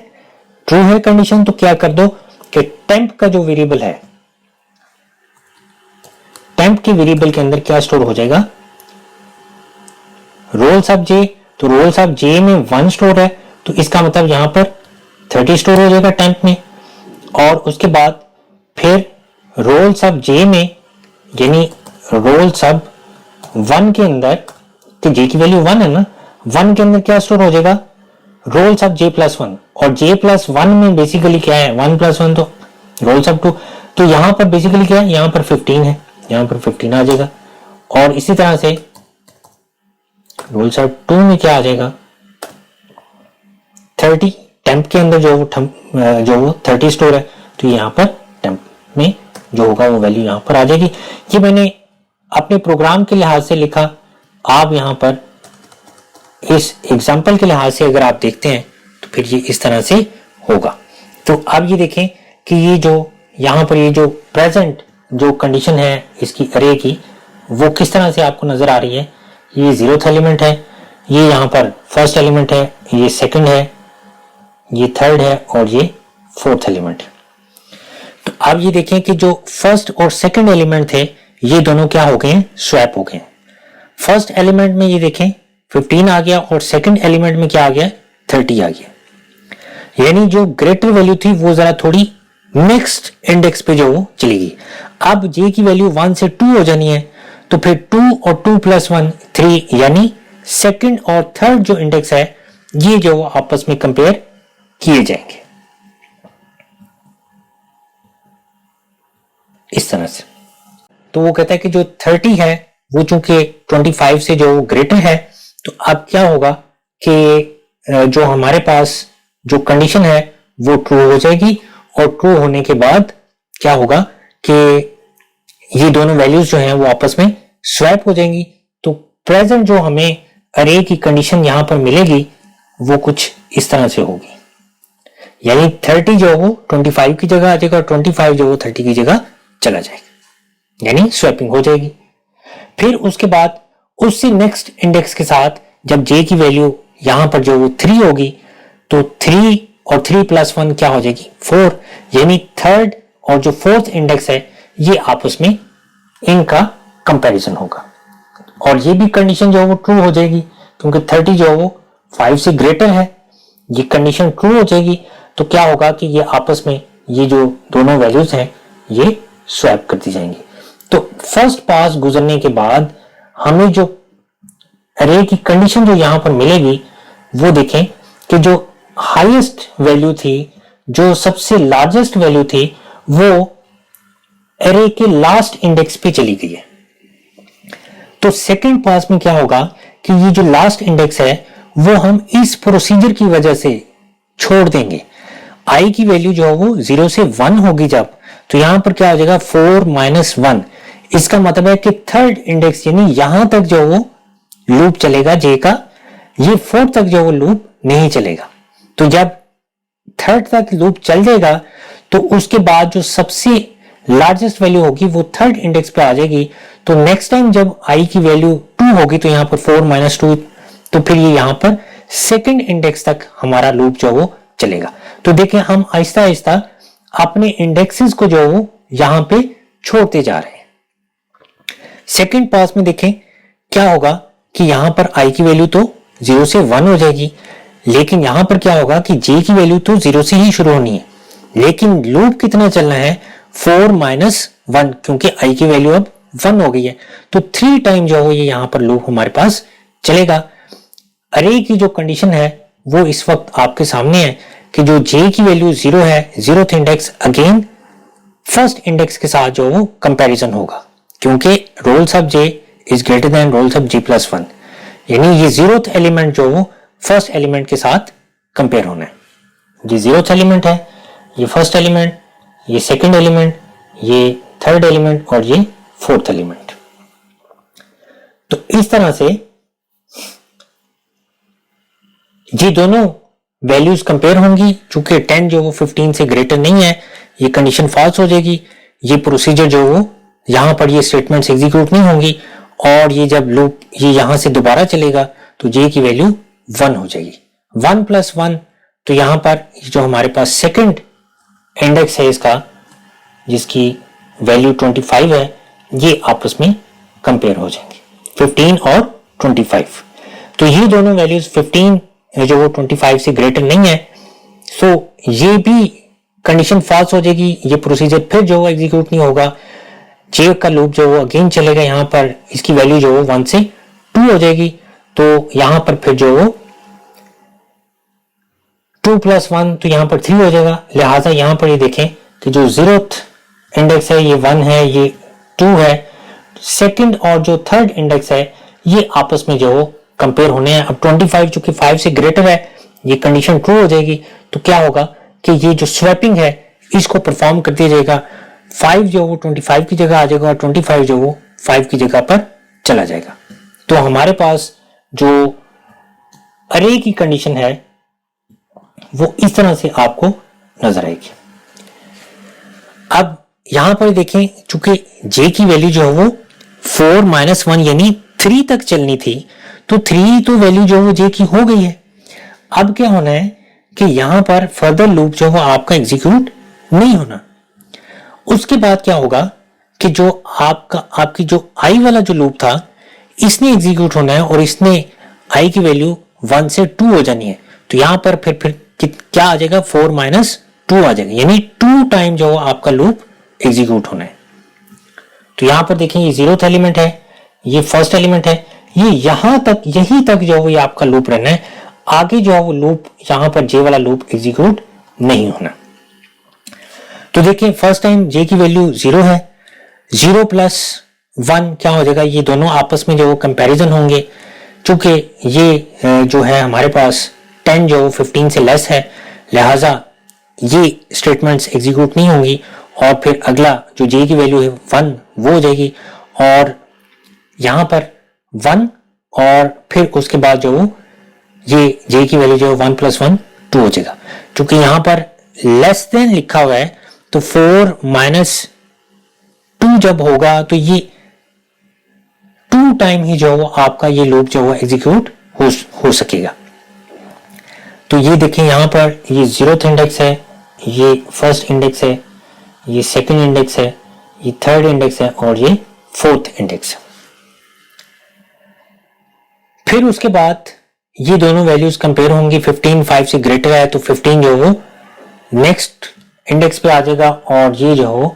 ट्रू है कंडीशन, तो क्या कर दो कि टेम्प का जो वेरिएबल है, टेम्प के वेरिएबल के अंदर क्या स्टोर हो जाएगा, रोल सब जे, तो रोल सब जे में 1 स्टोर है तो इसका मतलब यहां पर 30 स्टोर हो जाएगा टेम्प में। और उसके बाद फिर रोल सब जे में, यानी रोल सब 1 के अंदर, तो जे की वैल्यू 1 है ना, 1 के अंदर क्या स्टोर हो जाएगा, रोल सब जे प्लस 1, और जे प्लस 1 में बेसिकली क्या है, 1 प्लस 1 तो रोल सब 2, तो यहां पर बेसिकली क्या है, यहां पर 15 है, यहां पर 15 आ जाएगा। और इसी तरह से रोल सब 2 में क्या आ जाएगा, 30, टेम्प के अंदर जो वो 30 स्टोर है तो यहां पर टेम्प में जो होगा वो वैल्यू यहां पर आ जाएगी। ये मैंने अपने प्रोग्राम के लिहाज से लिखा, आप यहां पर इस एग्जाम्पल के लिहाज से अगर आप देखते हैं तो फिर ये इस तरह से होगा। तो अब ये देखें कि ये जो यहां पर ये जो प्रेजेंट जो कंडीशन है इसकी अरे की, वो किस तरह से आपको नजर आ रही है। ये 0th एलिमेंट है, ये यहां पर फर्स्ट एलिमेंट है, ये सेकंड है, ये थर्ड है और ये 4th एलिमेंट है। तो अब ये देखें कि जो फर्स्ट और सेकंड एलिमेंट थे ये दोनों क्या हो गए हैं, स्वैप हो गए हैं। फर्स्ट एलिमेंट में ये देखें 15 आ गया और सेकंड एलिमेंट में क्या आ गया, 30 आ गया। यानी जो ग्रेटर वैल्यू थी वो जरा थोड़ी नेक्स्ट इंडेक्स पे जो वो चली गई। अब जे की वैल्यू 1 से 2 हो जानी है तो फिर 2 और 2 प्लस 1 3, यानी सेकंड और थर्ड जो इंडेक्स है ये जो आपस में कंपेयर किए जाएंगे इस तरह से। तो वो कहता है कि जो 30 है वो चूंकि 25 से जो ग्रेटर है, तो अब क्या होगा कि जो हमारे पास जो कंडीशन है वो ट्रू हो जाएगी, और ट्रू होने के बाद क्या होगा कि ये दोनों वैल्यूज जो हैं वो आपस में स्वैप हो जाएंगी। तो प्रेजेंट जो हमें अरे की कंडीशन यहां पर मिलेगी वो कुछ इस तरह से होगी, यानी 30 जो वो 25 की जगह आ जाएगा और 25 जो वो 30 की जगह चला जाएगा, यानी स्वैपिंग हो जाएगी। फिर उसके बाद उससे नेक्स्ट इंडेक्स के साथ जब जे की वैल्यू यहां पर जो वो 3 होगी, तो 3 और 3 प्लस 1 क्या हो जाएगी 4, यानी थर्ड और जो फोर्थ इंडेक्स है ये आपस में इनका कंपैरिजन होगा, और ये भी कंडीशन जो है वो ट्रू हो जाएगी क्योंकि 30 जो है वो 5 से ग्रेटर है, ये कंडीशन ट्रू हो जाएगी। तो क्या होगा कि ये आपस में ये जो दोनों वैल्यूज हैं ये स्वैप कर दी जाएंगी। तो फर्स्ट पास गुजरने के बाद हमें जो अरे की कंडीशन जो यहां पर मिलेगी वो देखें कि जो हाईएस्ट वैल्यू थी, जो सबसे लार्जेस्ट वैल्यू थी, वो अरे के लास्ट इंडेक्स पे चली गई है। तो सेकंड पास में क्या होगा कि ये जो लास्ट इंडेक्स है वो हम इस प्रोसीजर की वजह से छोड़ देंगे। आई की वैल्यू जो है वो 0 से 1 होगी जब, तो यहां पर क्या हो जाएगा 4 - 1। इसका मतलब है कि थर्ड इंडेक्स यानी यहां तक जो वो लूप चलेगा जे का, ये फोर्थ तक जो वो लूप नहीं चलेगा। तो जब थर्ड तक लूप चल जाएगा तो उसके बाद जो सबसे लार्जेस्ट वैल्यू होगी वो थर्ड इंडेक्स पे आ जाएगी। तो नेक्स्ट टाइम जब आई की वैल्यू 2 होगी तो यहां पर 4 - 2, तो फिर ये यहां पर सेकंड इंडेक्स तक हमारा लूप जो वो चलेगा। तो देखें हम आहिस्ता आहिस्ता अपने इंडेक्सेस को जो वो यहां पे छोड़ते जा रहे हैं। सेकंड पास में देखें क्या होगा कि यहां पर आई की वैल्यू तो 0 से 1 हो जाएगी, लेकिन यहां पर क्या होगा कि जे की वैल्यू तो 0 से ही शुरू होनी है, लेकिन लूप कितना चलना है 4 - 1, क्योंकि आई की वैल्यू अब 1 हो गई है। तो 3 टाइम जो है ये यहां पर लूप हमारे पास चलेगा। अरे की जो कंडीशन है वो इस वक्त आपके सामने है कि जो जे की वैल्यू 0 है, 0th index again first index के साथ जो वो कंपैरिजन होगा, क्योंकि rolls of J is greater than rolls of J+1, यानी ये 0th एलिमेंट जो वो फर्स्ट एलिमेंट के साथ कंपेयर होना है। ये 0th एलिमेंट है, ये फर्स्ट एलिमेंट, ये सेकंड एलिमेंट, ये थर्ड एलिमेंट और ये फोर्थ एलिमेंट। तो इस तरह से ये दोनों वैल्यूज कंपेयर होंगी। चूंकि 10 जो वो 15 से ग्रेटर नहीं है, ये कंडीशन फॉल्स हो जाएगी। ये प्रोसीजर जो वो यहां पर ये स्टेटमेंट्स एग्जीक्यूट नहीं होंगी, और ये जब लूप ये यहां से दोबारा चलेगा तो जे की वैल्यू 1 हो जाएगी। 1 + 1, तो यहां पर जो हमारे पास सेकंड इंडेक्स है इसका, जिसकी वैल्यू 25 है, ये आपस में कंपेयर हो जाएंगे 15 और 25। तो ये दोनों वैल्यूज 15 जो वो 25 से ग्रेटर नहीं है, सो ये भी कंडीशन फॉल्स हो जाएगी। ये प्रोसीजर फिर जो एग्जीक्यूट नहीं होगा, जे का लूप जो वो अगेन चलेगा, यहां पर इसकी वैल्यू जो वो 1 से 2 हो जाएगी। तो यहां पर फिर जो वो 2 + 1, तो यहां पर 3 हो जाएगा। लिहाजा यहां पर ये देखें कि जो 0th इंडेक्स है ये 1 है, ये 2 है, सेकंड और जो थर्ड इंडेक्स है ये आपस में जो वो कंपेयर होने हैं। अब 25 चूंकि 5 से ग्रेटर है, ये कंडीशन ट्रू हो जाएगी। तो क्या होगा कि ये जो स्वैपिंग है इसको परफॉर्म कर दिया जाएगा। 5 जो वो 25 की जगह आ जाएगा और 25 जो वो 5 की जगह पर चला जाएगा। तो हमारे पास जो अरे की कंडीशन है वो इस तरह से आपको नजर आएगी। अब यहां पर देखें, चूंकि जे की वैल्यू जो है वो 4 - 1 यानी 3 तक चलनी थी, तो 3 तो वैल्यू जो वो जे की हो गई है। अब क्या होना है कि यहां पर फर्दर लूप जो वो आपका एग्जीक्यूट नहीं होना। उसके बाद क्या होगा कि जो आपकी जो आई वाला जो लूप था इसने एग्जीक्यूट होना है, और इसने आई की वैल्यू 1 से 2 हो जानी है। तो यहां पर फिर क्या आ जाएगा 4 - 2 आ जाएगा, यानी 2 टाइम जो आपका लूप एग्जीक्यूट होना है। तो यहां पर देखें ये 0th एलिमेंट है, ये फर्स्ट एलिमेंट है, ये यहां तक यहीं तक जो ये आपका लूप रहना है। आगे जो है वो लूप, यहाँ पर जे वाला लूप एग्जीक्यूट नहीं होना। तो देखिए फर्स्ट टाइम जे की वैल्यू 0 है, 0 प्लस 1 क्या हो जाएगा, ये दोनों आपस में जो कंपैरिजन होंगे। चूंकि ये जो है हमारे पास 10 जो 15 से लेस है, लिहाजा ये स्टेटमेंट्स एग्जीक्यूट नहीं होंगी और फिर अगला जो जे की वैल्यू है 1 वो हो जाएगी और यहाँ पर 1 और फिर उसके बाद जो ये जे की वैल्यू जो 1 + 1 2 हो जाएगा। क्योंकि यहाँ पर लेस देन लिखा हुआ है तो 4 - 2 जब होगा तो ये 2 टाइम ही जो आपका ये लूप जो है एग्जीक्यूट हो सकेगा। तो ये देखें यहाँ पर ये 0th इंडेक्स है, ये फर्स्ट इंडेक्स है, ये सेकंड इंडेक्स है, ये थर्ड इंडेक्स है और ये 4th इंडेक्स है। फिर उसके बाद ये दोनों वैल्यूज कंपेयर होंगी। 15 5 से ग्रेटर है तो 15 जो हो नेक्स्ट इंडेक्स पे आ जाएगा और ये जो हो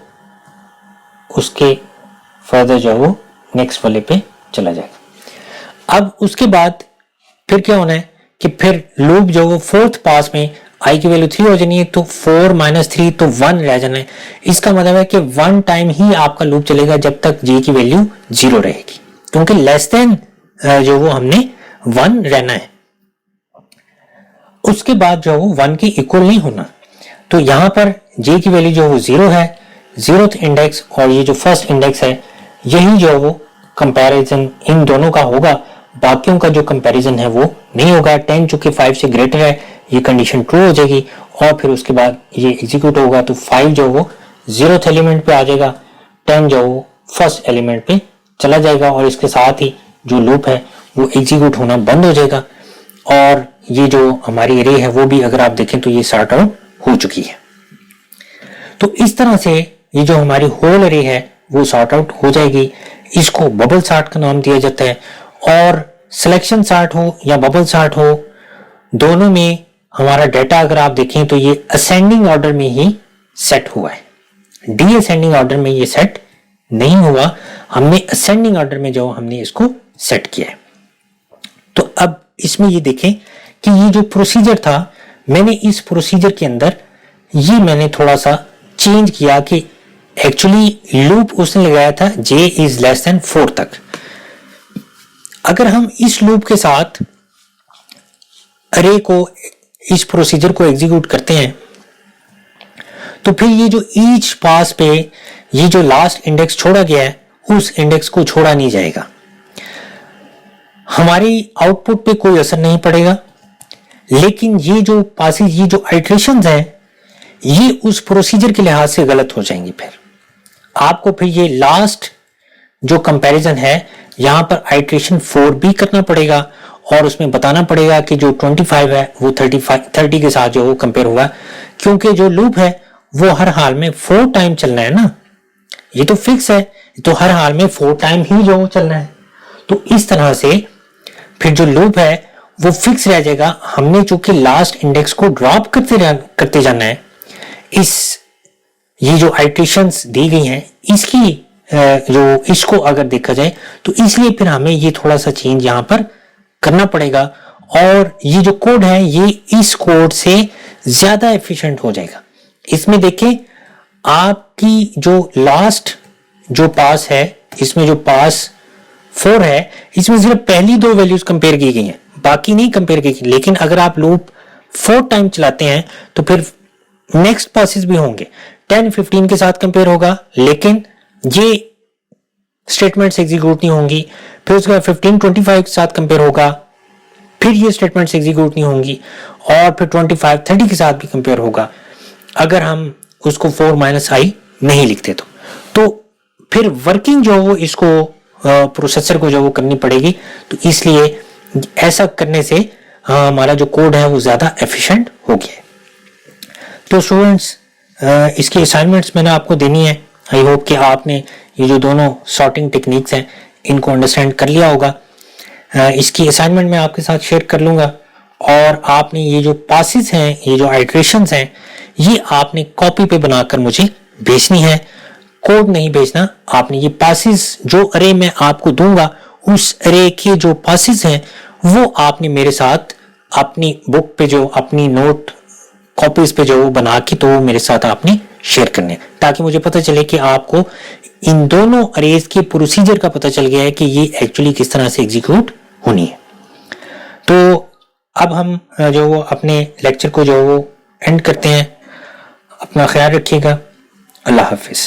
उसके फर्दर जो हो नेक्स्ट वाले पे चला जाएगा। अब उसके बाद फिर क्या होना है कि फिर लूप जो वो 4th पास में आई की वैल्यू 3 हो जानी है तो 4 - 3 तो 1 रह जाना है। इसका मतलब है कि 1 टाइम ही आपका लूप चलेगा जब तक जे की वैल्यू 0 रहेगी, क्योंकि लेस देन जो वो हमने 1 रहना है। उसके बाद जो वो 1 के इक्वल नहीं होना। तो यहां पर जे की वैल्यू जो वो 0 है, 0th इंडेक्स और ये जो फर्स्ट इंडेक्स है यही जो वो कंपैरिजन इन दोनों का होगा, बाकियों का जो कंपैरिजन है वो नहीं होगा। 10 चूंकि 5 से ग्रेटर है ये कंडीशन ट्रू हो जाएगी और फिर उसके बाद ये एग्जीक्यूट होगा तो 5 जो वो 0th एलिमेंट पे आ जाएगा, 10 जो वो फर्स्ट एलिमेंट पे चला जाएगा और इसके साथ ही जो लूप है वो एग्जीक्यूट होना बंद हो जाएगा और ये जो हमारी अरे है वो भी अगर आप देखें तो ये सॉर्ट आउट हो चुकी है। तो इस तरह से ये जो हमारी होल अरे है वो सॉर्ट आउट हो जाएगी। इसको बबल सॉर्ट का नाम दिया जाता है और सिलेक्शन सॉर्ट हो या बबल सॉर्ट हो, दोनों में हमारा डाटा अगर आप देखें तो ये असेंडिंग ऑर्डर में ही सेट हुआ है, डी असेंडिंग ऑर्डर में ये सेट नहीं हुआ, हमने असेंडिंग ऑर्डर में जो हमने इसको सेट किया है। तो अब इसमें ये देखें कि ये जो प्रोसीजर था, मैंने इस प्रोसीजर के अंदर ये मैंने थोड़ा सा चेंज किया कि एक्चुअली लूप उसने लगाया था j इज लेस देन 4 तक। अगर हम इस लूप के साथ अरे को, इस प्रोसीजर को एग्जीक्यूट करते हैं तो फिर ये जो ईच पास पे ये जो लास्ट इंडेक्स छोड़ा गया है उस इंडेक्स को छोड़ा नहीं जाएगा, हमारी आउटपुट पे कोई असर नहीं पड़ेगा। लेकिन ये जो पासेज, ये जो आइट्रेशंस हैं ये उस प्रोसीजर के लिहाज से गलत हो जाएंगी। फिर आपको फिर ये लास्ट जो कंपैरिजन है यहां पर आइट्रेशन 4 भी करना पड़ेगा और उसमें बताना पड़ेगा कि जो 25 है वो 30 के साथ जो वो कंपेयर हुआ, क्योंकि जो लूप है वो हर हाल में 4 टाइम चलना है ना, ये तो फिक्स है, तो हर हाल में 4 टाइम ही जो चलना है। तो इस तरह से फिर जो लूप है वो फिक्स रह जाएगा। हमने चूंकि लास्ट इंडेक्स को ड्रॉप करते जाना है, इस ये जो आइट्रेशंस दी गई हैं इसकी जो इसको अगर देखा जाए तो इसलिए फिर हमें ये थोड़ा सा चेंज यहाँ पर करना पड़ेगा और ये जो कोड है ये इस कोड से ज्यादा एफिशिएंट हो जाएगा। इसमें देखें आपकी जो लास्ट जो पास है, इसमें जो पास 4 है, इसमें सिर्फ पहली 2 वैल्यूज कंपेयर की गई हैं, बाकी नहीं कंपेयर की गई। लेकिन अगर आप लूप 4 टाइम चलाते हैं तो फिर नेक्स्ट पासेस भी होंगे, 10 15 के साथ कंपेयर होगा लेकिन ये स्टेटमेंट्स एग्जीक्यूट नहीं होंगी। फिर उसके बाद 15 25 के साथ कंपेयर होगा, फिर ये स्टेटमेंट्स एग्जीक्यूट नहीं होंगी और फिर 25 30 के साथ भी कंपेयर होगा अगर हम उसको 4 - i नहीं लिखते तो फिर वर्किंग जो वो इसको प्रोसेसर को जो वो करनी पड़ेगी। तो इसलिए ऐसा करने से हमारा जो कोड है वो ज्यादा एफिशिएंट हो गया है। तो स्टूडेंट्स इसकी असाइनमेंट्स मैंने आपको देनी है। आई होप कि आपने ये जो दोनों सॉर्टिंग टेक्निक्स हैं इनको अंडरस्टैंड कर लिया होगा। इसकी असाइनमेंट मैं आपके साथ शेयर कर लूंगा और आपने ये जो पासेस हैं, ये जो आइट्रेशंस हैं, ये आपने कॉपी पे बनाकर मुझे भेजनी है, कोड नहीं भेजना। आपने ये पासेस जो अरे मैं आपको दूंगा उस अरे के जो पासेस हैं वो आपने मेरे साथ अपनी बुक पे जो अपनी नोट कॉपीज पे जो बना के तो मेरे साथ आपने शेयर करने, ताकि मुझे पता चले कि आपको इन दोनों अरेज के प्रोसीजर का पता चल गया है कि ये एक्चुअली किस तरह से एग्जीक्यूट होनी है। तो अब हम जो वो अपने लेक्चर को जो वो एंड करते हैं। अपना ख्याल रखिएगा। अल्लाह हाफिज।